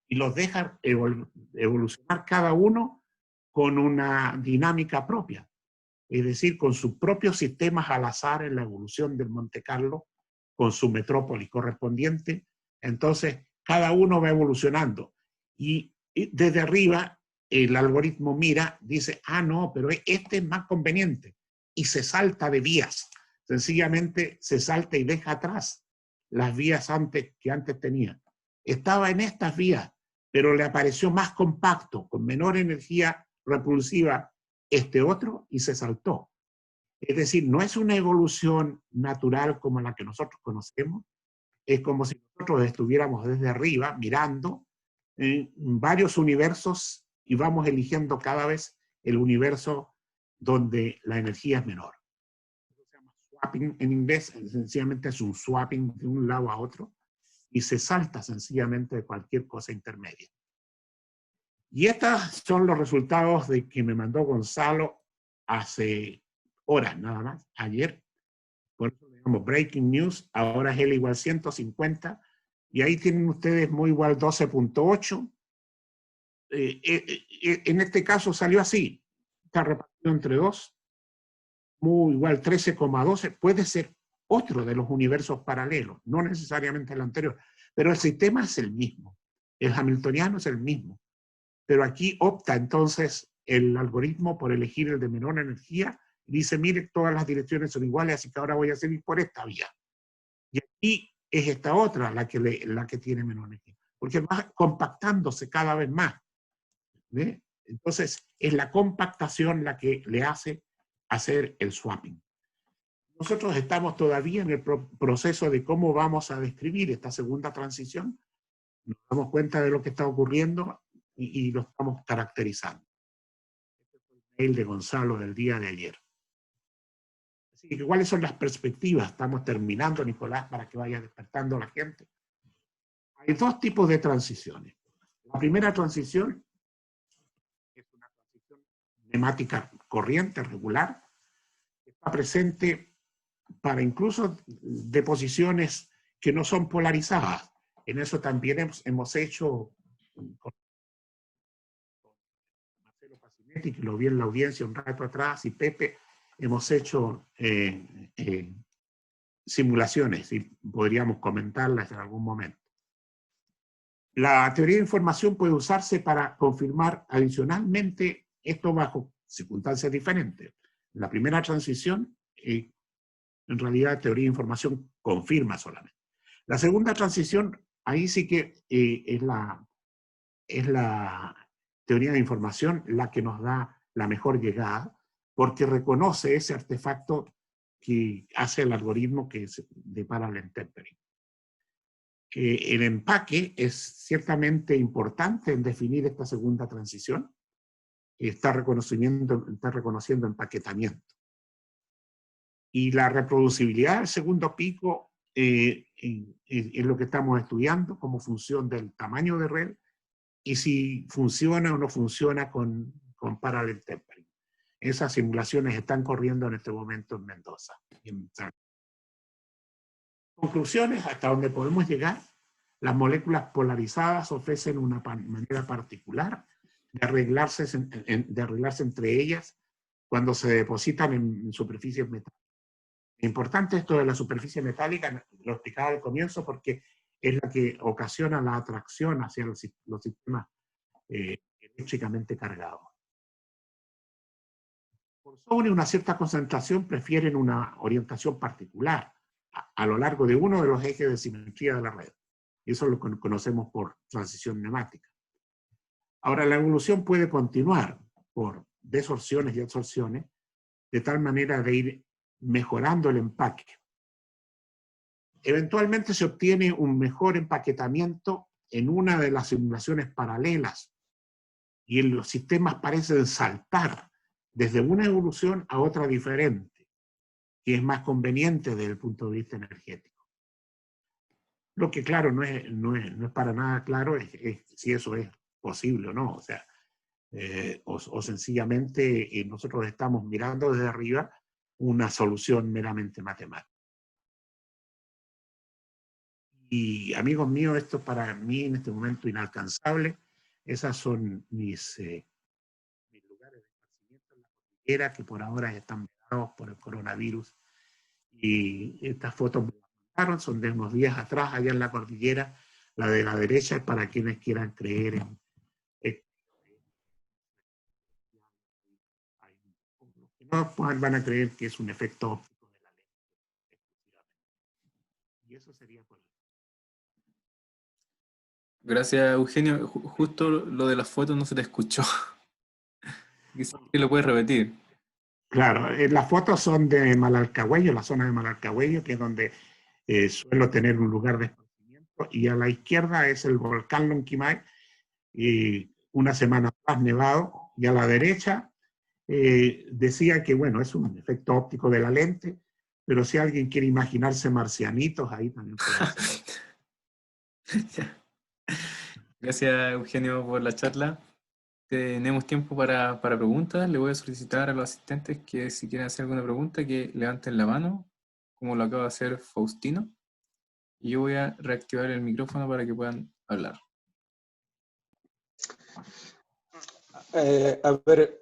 y los deja evolucionar cada uno con una dinámica propia, es decir, con sus propios sistemas al azar en la evolución del Monte Carlo, con su metrópoli correspondiente. Entonces, cada uno va evolucionando. Y desde arriba, el algoritmo mira, dice, ah, no, pero este es más conveniente. Y se salta de vías. Sencillamente se salta y deja atrás las vías que antes tenía. Estaba en estas vías, pero le apareció más compacto, con menor energía repulsiva, este otro, y se saltó. Es decir, no es una evolución natural como la que nosotros conocemos, es como si nosotros estuviéramos desde arriba mirando varios universos y vamos eligiendo cada vez el universo donde la energía es menor. Eso se llama swapping en inglés, sencillamente es un swapping de un lado a otro y se salta sencillamente de cualquier cosa intermedia. Y estos son los resultados de que me mandó Gonzalo hace horas nada más, ayer. Por eso le llamamos Breaking News, ahora es L igual 150, y ahí tienen ustedes mu igual 12.8. En este caso salió así, está repartido entre 2, mu igual 13,12, puede ser otro de los universos paralelos, no necesariamente el anterior, pero el sistema es el mismo, el hamiltoniano es el mismo. Pero aquí opta entonces el algoritmo por elegir el de menor energía y dice, mire, todas las direcciones son iguales, así que ahora voy a seguir por esta vía. Y aquí es esta otra la que tiene menor energía, porque va compactándose cada vez más. ¿Ve? Entonces, es la compactación la que le hace hacer el swapping. Nosotros estamos todavía en el proceso de cómo vamos a describir esta segunda transición. Nos damos cuenta de lo que está ocurriendo y lo estamos caracterizando. Este fue el mail de Gonzalo del día de ayer. Así que, ¿cuáles son las perspectivas? Estamos terminando, Nicolás, para que vaya despertando la gente. Hay dos tipos de transiciones. La primera transición es una transición nemática corriente, regular, que está presente para incluso deposiciones que no son polarizadas. En eso también hemos hecho con Marcelo Pacinetti, que lo vi en la audiencia un rato atrás, y Pepe, hemos hecho simulaciones y podríamos comentarlas en algún momento. La teoría de información puede usarse para confirmar adicionalmente esto bajo circunstancias diferentes. La primera transición, en realidad, teoría de información confirma solamente. La segunda transición, ahí sí que es la teoría de información la que nos da la mejor llegada, porque reconoce ese artefacto que hace el algoritmo que depara el tempering. El empaque es ciertamente importante en definir esta segunda transición. Está reconociendo empaquetamiento. Y la reproducibilidad del segundo pico es lo que estamos estudiando como función del tamaño de red y si funciona o no funciona con parallel tempering. Esas simulaciones están corriendo en este momento en Mendoza. Conclusiones, hasta donde podemos llegar, las moléculas polarizadas ofrecen una manera particular de arreglarse entre ellas cuando se depositan en superficies metálicas. Es importante esto de la superficie metálica, lo explicaba al comienzo, porque es la que ocasiona la atracción hacia los sistemas eléctricamente cargados. Por sobre una cierta concentración prefieren una orientación particular a lo largo de uno de los ejes de simetría de la red. Y eso lo conocemos por transición neumática. Ahora, la evolución puede continuar por desorciones y absorciones, de tal manera de ir mejorando el empaque. Eventualmente se obtiene un mejor empaquetamiento en una de las simulaciones paralelas, y los sistemas parecen saltar desde una evolución a otra diferente, que es más conveniente desde el punto de vista energético. Lo que, claro, no es para nada claro es si eso es posible o no. O sea, o sencillamente nosotros estamos mirando desde arriba una solución meramente matemática. Y, amigos míos, esto para mí en este momento inalcanzable. Esas son mis lugares de esparcimiento en la cordillera, que por ahora están vedados por el coronavirus. Y estas fotos me las mandaron, son de unos días atrás, allá en la cordillera. La de la derecha es para quienes quieran creer en... Los que no van a creer que es un efecto óptico de la lente. Y eso sería por... Gracias, Eugenio. Justo lo de las fotos no se te escuchó. ¿Qué lo puedes repetir? Claro, las fotos son de Malalcahuello, la zona de Malalcahuello, que es donde suelo tener un lugar de esparcimiento, y a la izquierda es el volcán Lonquimay, y una semana atrás nevado, y a la derecha decía que, bueno, es un efecto óptico de la lente, pero si alguien quiere imaginarse marcianitos, ahí también puede hacerlo. Gracias, Eugenio, por la charla. Tenemos tiempo para preguntas. Le voy a solicitar a los asistentes que si quieren hacer alguna pregunta, que levanten la mano, como lo acaba de hacer Faustino. Y yo voy a reactivar el micrófono para que puedan hablar. A ver,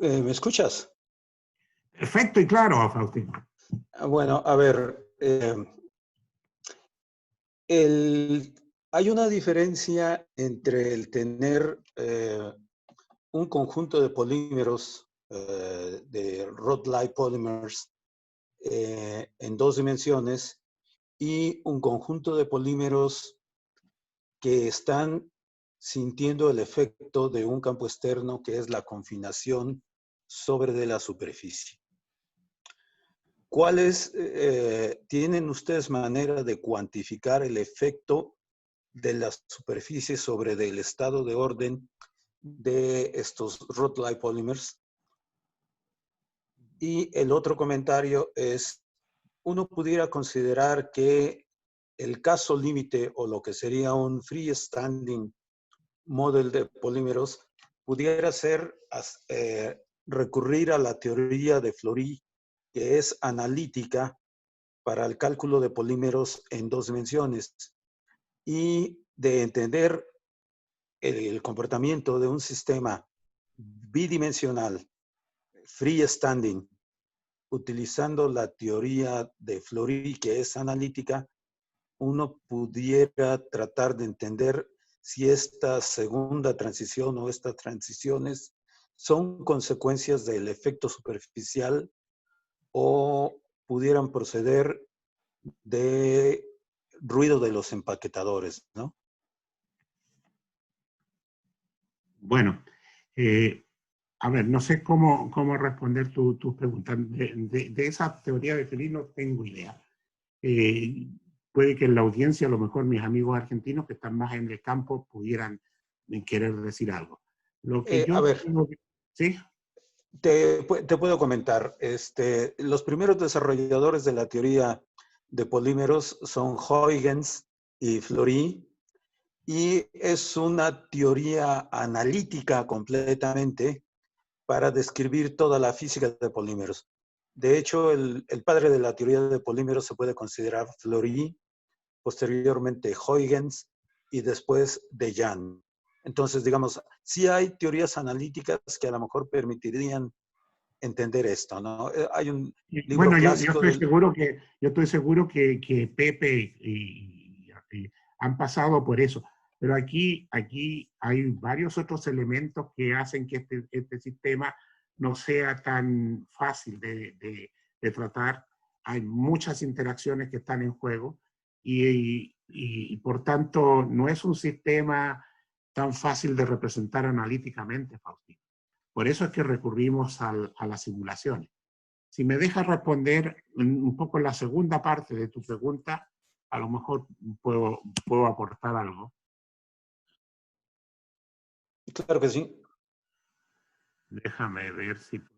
¿me escuchas? Perfecto y claro, Faustino. Bueno, a ver, hay una diferencia entre el tener un conjunto de polímeros, de rod-like polymers, en 2 dimensiones, y un conjunto de polímeros que están sintiendo el efecto de un campo externo, que es la confinación sobre de la superficie. ¿Cuáles tienen ustedes manera de cuantificar el efecto de la superficie sobre el estado de orden de estos rod-like polymers? Y el otro comentario es, uno pudiera considerar que el caso límite, o lo que sería un freestanding model de polímeros, pudiera ser recurrir a la teoría de Flory, que es analítica para el cálculo de polímeros en 2 dimensiones, y de entender el comportamiento de un sistema bidimensional, freestanding, utilizando la teoría de Flory, que es analítica, uno pudiera tratar de entender si esta segunda transición o estas transiciones son consecuencias del efecto superficial o pudieran proceder de ruido de los empaquetadores, ¿no? Bueno, a ver, no sé cómo responder tus preguntas. De esa teoría de Flory no tengo idea. Puede que en la audiencia, a lo mejor mis amigos argentinos que están más en el campo pudieran querer decir algo. Lo que yo... A ver, ¿sí? Te puedo comentar. Los primeros desarrolladores de la teoría de polímeros son Huygens y Flory, y es una teoría analítica completamente para describir toda la física de polímeros. De hecho, el padre de la teoría de polímeros se puede considerar Flory, posteriormente Huygens y después de Jan. Entonces, digamos, sí hay teorías analíticas que a lo mejor permitirían entender esto, ¿no? Hay un libro bueno, clásico yo estoy seguro que Pepe han pasado por eso. Pero aquí hay varios otros elementos que hacen que este sistema no sea tan fácil de tratar. Hay muchas interacciones que están en juego y por tanto no es un sistema tan fácil de representar analíticamente, Faustino. Por eso es que recurrimos a las simulaciones. Si me dejas responder un poco la segunda parte de tu pregunta, a lo mejor puedo aportar algo. Claro que sí. Déjame ver si puedo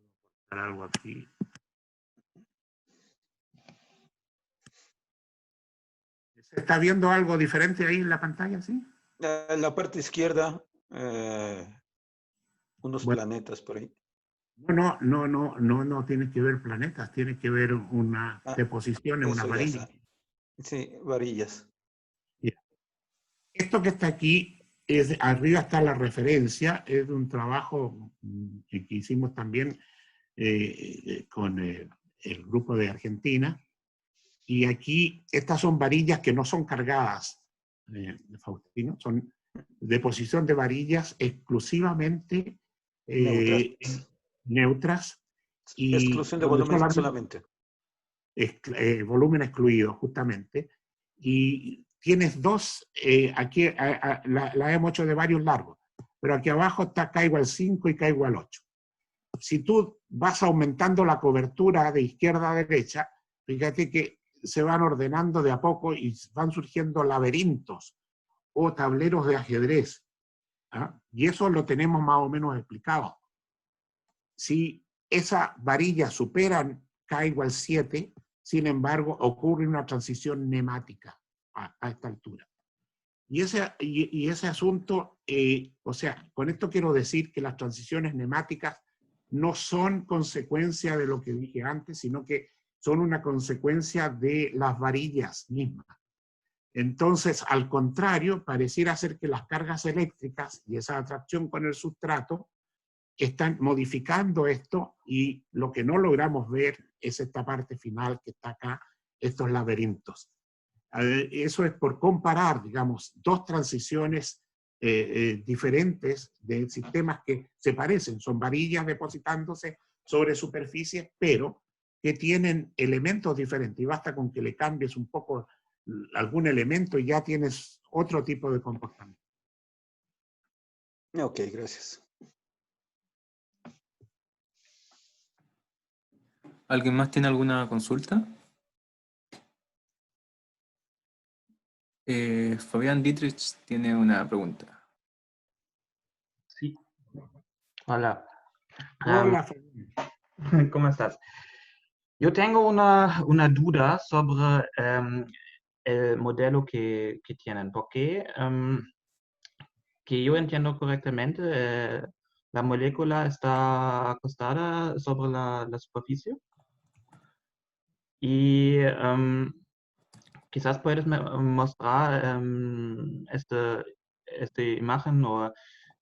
aportar algo aquí. ¿Se está viendo algo diferente ahí en la pantalla, sí? En la parte izquierda, unos Bueno, planetas por ahí. no tiene que ver planetas, tiene que ver una Ah, deposición en una eso ya varilla. está. Sí, varillas. Esto que está aquí, arriba está la referencia, es de un trabajo que hicimos también con el grupo de Argentina. Y aquí, estas son varillas que no son cargadas, Faustino, son deposición de varillas exclusivamente Neutras. neutras y Exclusión de donde volumen solamente solamente. volumen excluido, justamente. Y tienes dos, aquí la hemos hecho de varios largos, pero aquí abajo está K igual 5 y K igual 8. Si tú vas aumentando la cobertura de izquierda a derecha, fíjate que se van ordenando de a poco y van surgiendo laberintos o tableros de ajedrez. ¿Ah? Y eso lo tenemos más o menos explicado. Si esa varilla superan K igual 7, sin embargo, ocurre una transición nemática a esta altura. Y ese asunto, o sea, con esto quiero decir que las transiciones nemáticas no son consecuencia de lo que dije antes, sino que son una consecuencia de las varillas mismas. Entonces, al contrario, pareciera ser que las cargas eléctricas y esa atracción con el sustrato están modificando esto y lo que no logramos ver es esta parte final que está acá, estos laberintos. Eso es por comparar, digamos, dos transiciones diferentes de sistemas que se parecen, son varillas depositándose sobre superficies, pero que tienen elementos diferentes y basta con que le cambies un poco algún elemento y ya tienes otro tipo de comportamiento. Ok, gracias. ¿Alguien más tiene alguna consulta? Fabián Dietrich tiene una pregunta. Sí. Hola. Hola, ¿Cómo estás? Yo tengo una duda sobre el modelo que tienen, porque que yo entiendo correctamente, la molécula está acostada sobre la superficie y quizás puedes mostrar esta imagen o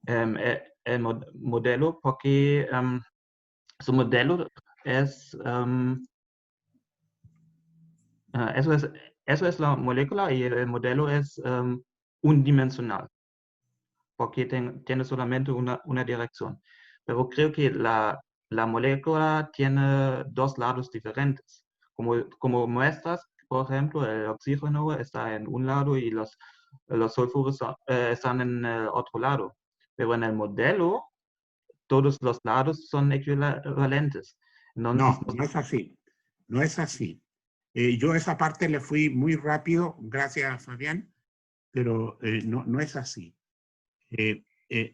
el modelo, porque su modelo es, eso es la molécula y el modelo es unidimensional, porque tiene solamente una dirección. Pero creo que la molécula tiene dos lados diferentes. Como muestras, por ejemplo, el oxígeno está en un lado y los sulfuros están en el otro lado. Pero en el modelo, todos los lados son equivalentes. Entonces, no es así. No es así. Yo esa parte le fui muy rápido, gracias Fabián, pero no es así.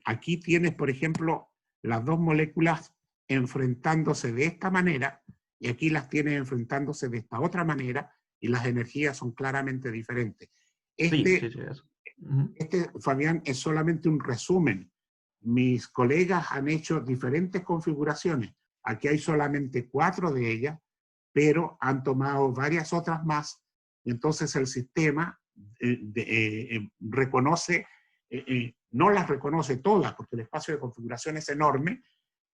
Aquí tienes, por ejemplo, las dos moléculas enfrentándose de esta manera y aquí las tienes enfrentándose de esta otra manera y las energías son claramente diferentes. sí, eso. Fabián, es solamente un resumen. Mis colegas han hecho diferentes configuraciones. Aquí hay solamente 4 de ellas, pero han tomado varias otras más. Entonces el sistema reconoce, no las reconoce todas, porque el espacio de configuración es enorme,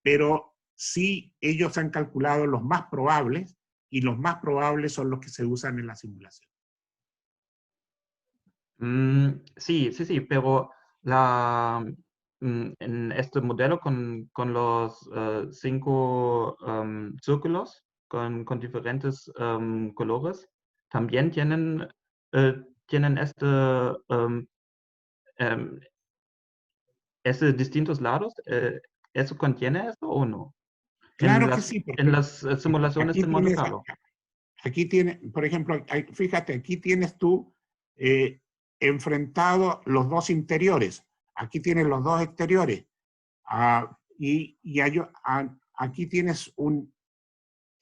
pero sí ellos han calculado los más probables, y los más probables son los que se usan en la simulación. Sí, sí, sí, pero en este modelo con los 5 círculos con diferentes colores, también tienen em, este distintos lados. ¿Eso contiene esto o no? Claro que sí, En porque las simulaciones aquí de Monte tienes, Carlo. aquí tiene, por ejemplo, fíjate, aquí tienes tú enfrentado los dos interiores, aquí tienes los dos exteriores, aquí tienes un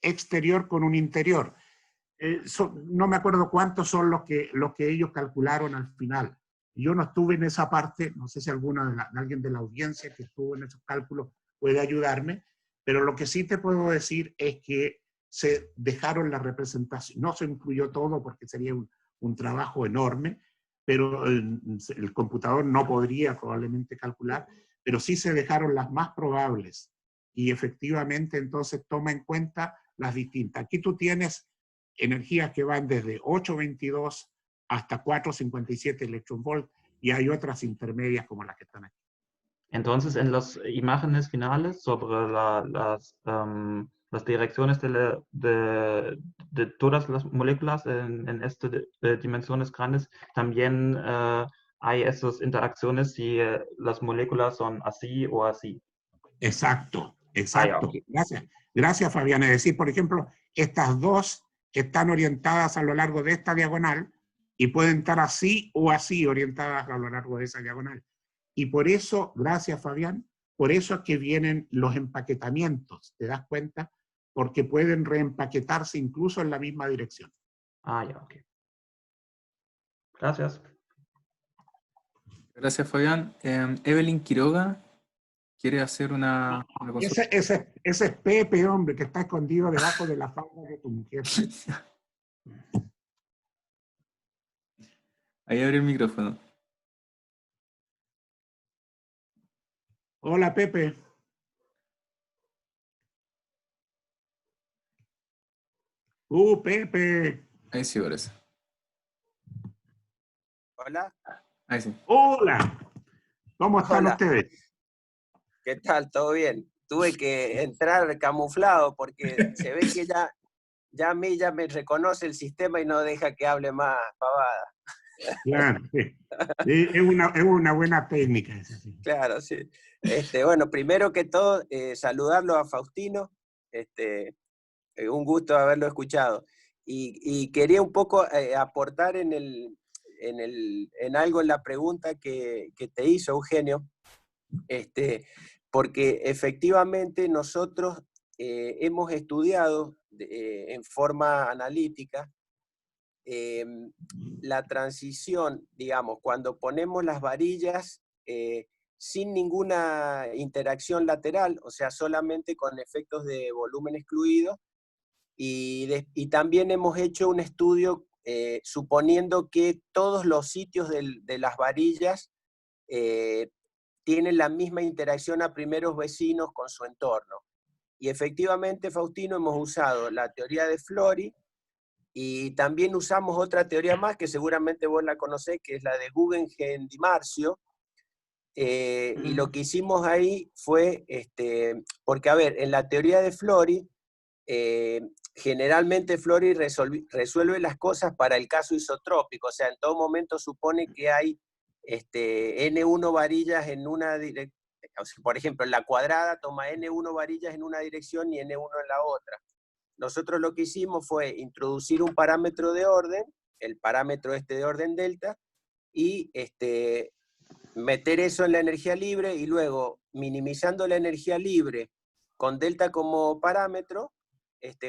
exterior con un interior. No me acuerdo cuántos son los que ellos calcularon al final. Yo no estuve en esa parte, no sé si alguien de la audiencia que estuvo en esos cálculos puede ayudarme, pero lo que sí te puedo decir es que se dejaron la representación, no se incluyó todo porque sería un trabajo enorme, pero el computador no podría probablemente calcular, pero sí se dejaron las más probables y efectivamente entonces toma en cuenta las distintas. Aquí tú tienes energías que van desde 822 hasta 457 electronvolt y hay otras intermedias como las que están aquí. Entonces, en las imágenes finales sobre las direcciones de todas las moléculas en estas dimensiones grandes, también hay esas interacciones si las moléculas son así o así. Exacto, Ah, ya, exacto. ok. Gracias. Gracias, Fabián. Es decir, por ejemplo, estas dos están orientadas a lo largo de esta diagonal y pueden estar así o así orientadas a lo largo de esa diagonal. Y por eso, gracias, Fabián, por eso es que vienen los empaquetamientos, ¿te das cuenta? Porque pueden reempaquetarse incluso en la misma dirección. Ah, ya, ok. Gracias. Gracias, Fabián. Evelyn Quiroga quiere hacer una consulta. Ese es Pepe, hombre, que está escondido debajo de la falda de tu mujer. Ahí abre el micrófono. Hola, Pepe. Pepe. Ahí sí, ahora sí. Hola. Ahí sí. Hola. ¿Cómo están Hola. ustedes? ¿Qué tal? ¿Todo bien? Tuve que entrar camuflado porque se ve que ya a mí ya me reconoce el sistema y no deja que hable más pavada. Claro, sí. Es una buena técnica esa, sí. Claro, sí. Bueno, primero que todo, saludarlo a Faustino. Un gusto haberlo escuchado. Y quería un poco aportar en algo en la pregunta que te hizo Eugenio. Porque efectivamente nosotros hemos estudiado en forma analítica la transición, digamos, cuando ponemos las varillas sin ninguna interacción lateral, o sea, solamente con efectos de volumen excluido, y también hemos hecho un estudio suponiendo que todos los sitios de las varillas tienen la misma interacción a primeros vecinos con su entorno. Y efectivamente, Faustino, hemos usado la teoría de Flori y también usamos otra teoría más que seguramente vos la conocés, que es la de Guggenheim-Di Marcio. Y lo que hicimos ahí fue, porque a ver, en la teoría de Flori, generalmente Flori resuelve las cosas para el caso isotrópico, o sea, en todo momento supone que hay N1 varillas en una dirección, o sea, por ejemplo, en la cuadrada toma N1 varillas en una dirección y N1 en la otra. Nosotros lo que hicimos fue introducir un parámetro de orden, el parámetro de orden delta, y meter eso en la energía libre y luego, minimizando la energía libre con delta como parámetro,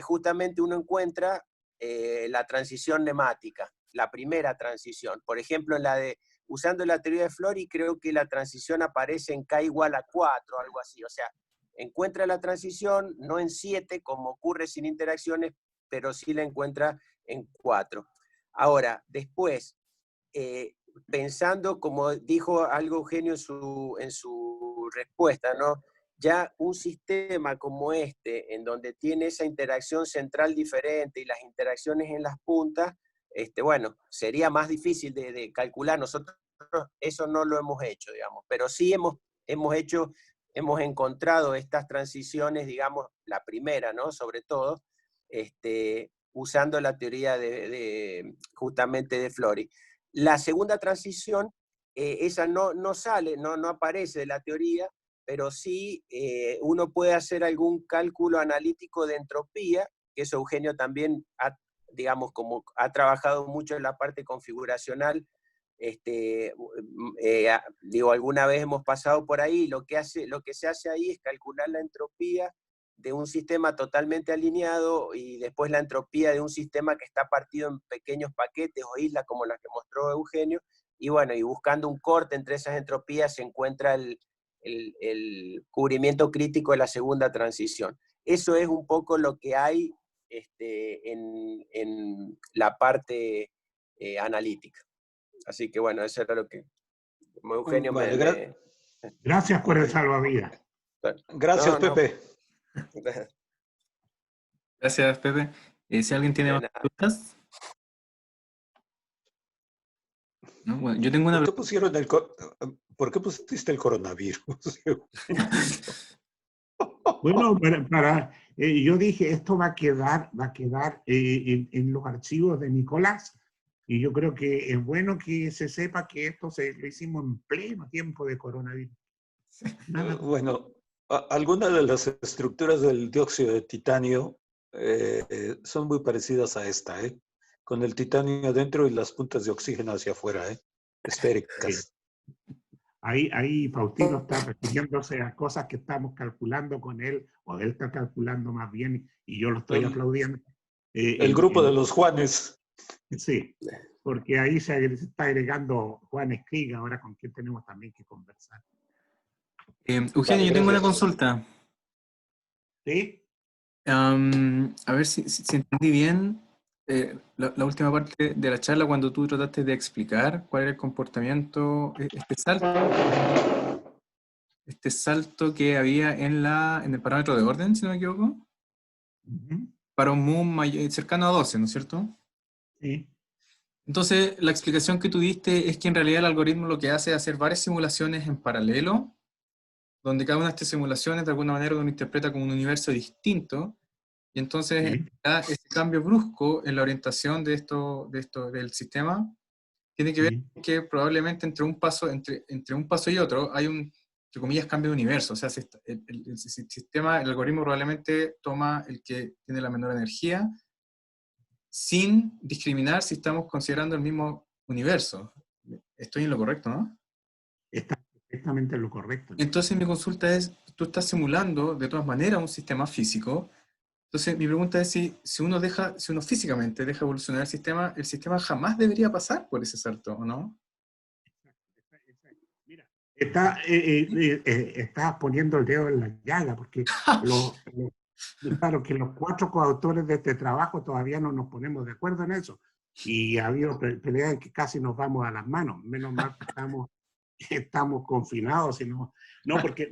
justamente uno encuentra la transición nemática, la primera transición. Por ejemplo, usando la teoría de Flori, creo que la transición aparece en K igual a 4, algo así. O sea, encuentra la transición no en 7, como ocurre sin interacciones, pero sí la encuentra en 4. Ahora, después, pensando, como dijo algo Eugenio en su respuesta, ¿no? Ya un sistema como este, en donde tiene esa interacción central diferente y las interacciones en las puntas, bueno, sería más difícil de calcular. Nosotros eso no lo hemos hecho, digamos, pero sí hemos encontrado estas transiciones, digamos, la primera, ¿no? Sobre todo, usando la teoría justamente de Flori. La segunda transición, esa no sale, no aparece de la teoría, pero sí uno puede hacer algún cálculo analítico de entropía, que eso Eugenio también digamos, como ha trabajado mucho en la parte configuracional, digo, alguna vez hemos pasado por ahí, lo que se hace ahí es calcular la entropía de un sistema totalmente alineado y después la entropía de un sistema que está partido en pequeños paquetes o islas como las que mostró Eugenio, y bueno, y buscando un corte entre esas entropías se encuentra el cubrimiento crítico de la segunda transición. Eso es un poco lo que hay en la parte analítica. Así que bueno, eso era lo que como Eugenio vale, Gracias por el salvavidas. Gracias, Pepe. Gracias, Pepe. Si alguien tiene más preguntas. ¿No? Bueno, yo tengo una ¿Por qué pusiste el coronavirus? Bueno, yo dije, esto va a quedar en los archivos de Nicolás, y yo creo que es bueno que se sepa que esto lo hicimos en pleno tiempo de coronavirus. Bueno, algunas de las estructuras del dióxido de titanio son muy parecidas a esta, con el titanio adentro y las puntas de oxígeno hacia afuera, esféricas. Ahí Faustino está refiriéndose a cosas que estamos calculando con él, o él está calculando más bien, y yo lo estoy aplaudiendo. El grupo de los Juanes. Sí, porque ahí se está agregando Juan Escriga, ahora con quien tenemos también que conversar. Eugenio, yo tengo una consulta. ¿Sí? A ver si entendí bien la última parte de la charla, cuando tú trataste de explicar cuál era el comportamiento, este salto que había en el parámetro de orden, si no me equivoco, para un mu cercano a 12, ¿no es cierto? Sí. Entonces, la explicación que tú diste es que en realidad el algoritmo lo que hace es hacer varias simulaciones en paralelo, donde cada una de estas simulaciones de alguna manera uno interpreta como un universo distinto, y entonces ese cambio brusco en la orientación de esto del sistema tiene que ver con que probablemente entre un paso y otro hay un, entre comillas, cambio de universo. O sea, el sistema, el algoritmo probablemente toma el que tiene la menor energía sin discriminar si estamos considerando el mismo universo. Estoy en lo correcto, ¿no? Está perfectamente en lo correcto. Entonces mi consulta es, tú estás simulando de todas maneras un sistema físico. Entonces mi pregunta es si uno físicamente deja evolucionar el sistema jamás debería pasar por ese salto, ¿o no? Mira, estás poniendo el dedo en la llaga, porque claro que los 4 coautores de este trabajo todavía no nos ponemos de acuerdo en eso. Y ha habido peleas en que casi nos vamos a las manos. Menos mal que estamos confinados. Porque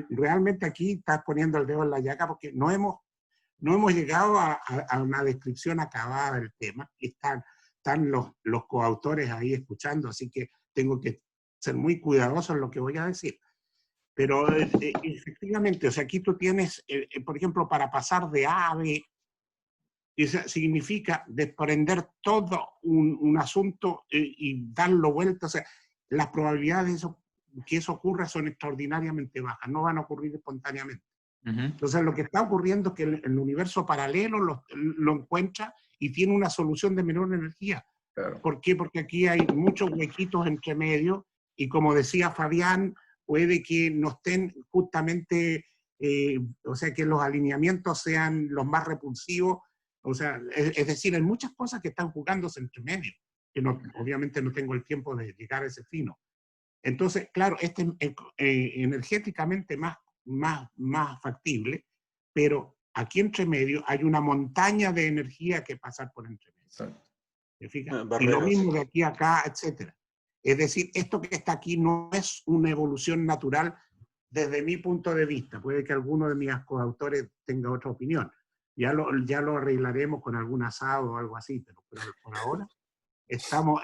realmente aquí estás poniendo el dedo en la llaga, porque no hemos llegado a una descripción acabada del tema. Están los coautores ahí escuchando, así que tengo que ser muy cuidadoso en lo que voy a decir. Pero efectivamente, o sea, aquí tú tienes, por ejemplo, para pasar de A a B, eso significa desprender todo un asunto y darlo vuelta. O sea, las probabilidades de que eso ocurra son extraordinariamente bajas, no van a ocurrir espontáneamente. Entonces, lo que está ocurriendo es que el universo paralelo lo encuentra y tiene una solución de menor energía. Claro. ¿Por qué? Porque aquí hay muchos huequitos entre medio y, como decía Fabián, puede que no estén justamente, o sea, que los alineamientos sean los más repulsivos. O sea, es decir, hay muchas cosas que están jugándose entre medio, que obviamente no tengo el tiempo de llegar a ese fino. Entonces, claro, este es energéticamente más factible, pero aquí entre medio hay una montaña de energía que pasar por entre medio. ¿Te fijas? Y lo mismo de aquí a acá, etc. Es decir, esto que está aquí no es una evolución natural desde mi punto de vista. Puede que alguno de mis coautores tenga otra opinión. Ya lo arreglaremos con algún asado o algo así, pero por ahora estamos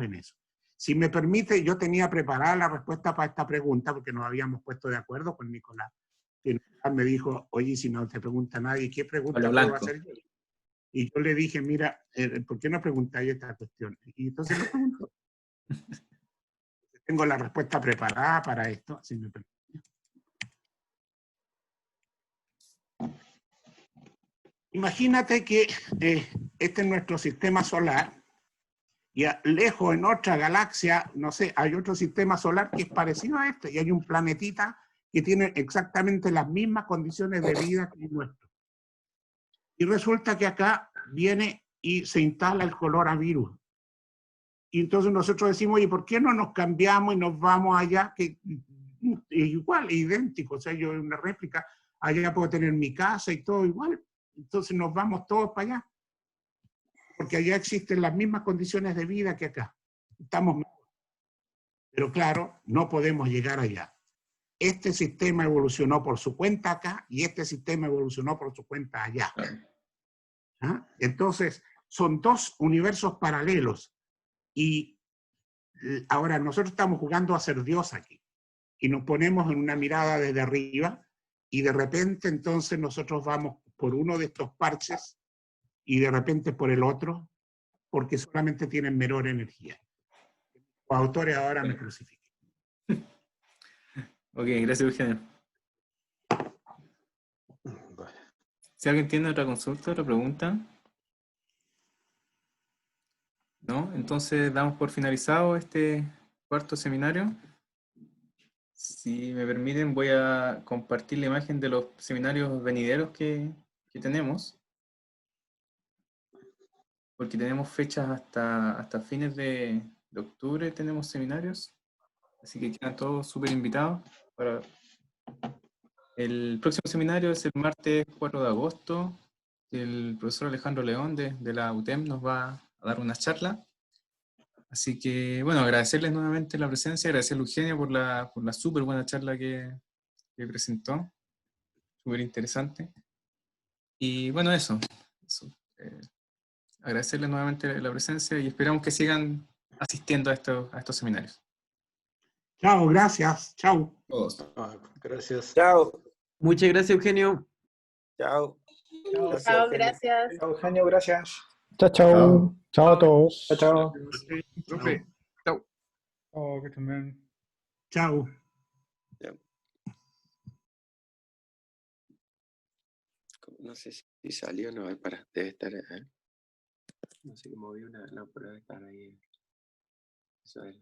en eso. Si me permite, yo tenía preparada la respuesta para esta pregunta, porque nos habíamos puesto de acuerdo con Nicolás. Y Nicolás me dijo, oye, si no te pregunta nadie, ¿qué pregunta puedo hacer yo? Y yo le dije, mira, ¿por qué no preguntáis esta cuestión? Y entonces lo preguntó. Tengo la respuesta preparada para esto, si me permite. Imagínate que este es nuestro sistema solar, y lejos en otra galaxia, no sé, hay otro sistema solar que es parecido a este, y hay un planetita que tiene exactamente las mismas condiciones de vida que el nuestro. Y resulta que acá viene y se instala el coronavirus. Y entonces nosotros decimos, oye, ¿por qué no nos cambiamos y nos vamos allá? Que igual, idéntico, o sea, yo en una réplica, allá puedo tener mi casa y todo igual. Entonces nos vamos todos para allá. Porque allá existen las mismas condiciones de vida que acá. Estamos mejor. Pero claro, no podemos llegar allá. Este sistema evolucionó por su cuenta acá y este sistema evolucionó por su cuenta allá. ¿Ah? Entonces, son dos universos paralelos. Y ahora nosotros estamos jugando a ser Dios aquí. Y nos ponemos en una mirada desde arriba y de repente entonces nosotros vamos por uno de estos parches y de repente por el otro, porque solamente tienen menor energía. Los autores ahora me crucifican. Ok, gracias, Eugenio. Si alguien tiene otra consulta, otra pregunta. ¿No? Entonces damos por finalizado este cuarto seminario. Si me permiten, voy a compartir la imagen de los seminarios venideros que tenemos. Porque tenemos fechas hasta fines de octubre, tenemos seminarios. Así que quedan todos súper invitados. El próximo seminario es el martes 4 de agosto. El profesor Alejandro León de la UTEM nos va a dar una charla. Así que, bueno, agradecerles nuevamente la presencia, agradecerle a Eugenio por la súper buena charla que presentó. Súper interesante. Y bueno, eso. Agradecerles nuevamente la presencia y esperamos que sigan asistiendo a estos seminarios. Chao, gracias. Chao. Todos. Gracias. Chao. Muchas gracias, Eugenio. Chao. Chao, Chao, gracias. Chao, Eugenio, gracias. Chao, chao. Chao a todos. Chao, chao. Profe. Chao. Oh, que también. Chao. No sé si salió o no, debe estar. No sé cómo vi una prueba de estar ahí. Eso es.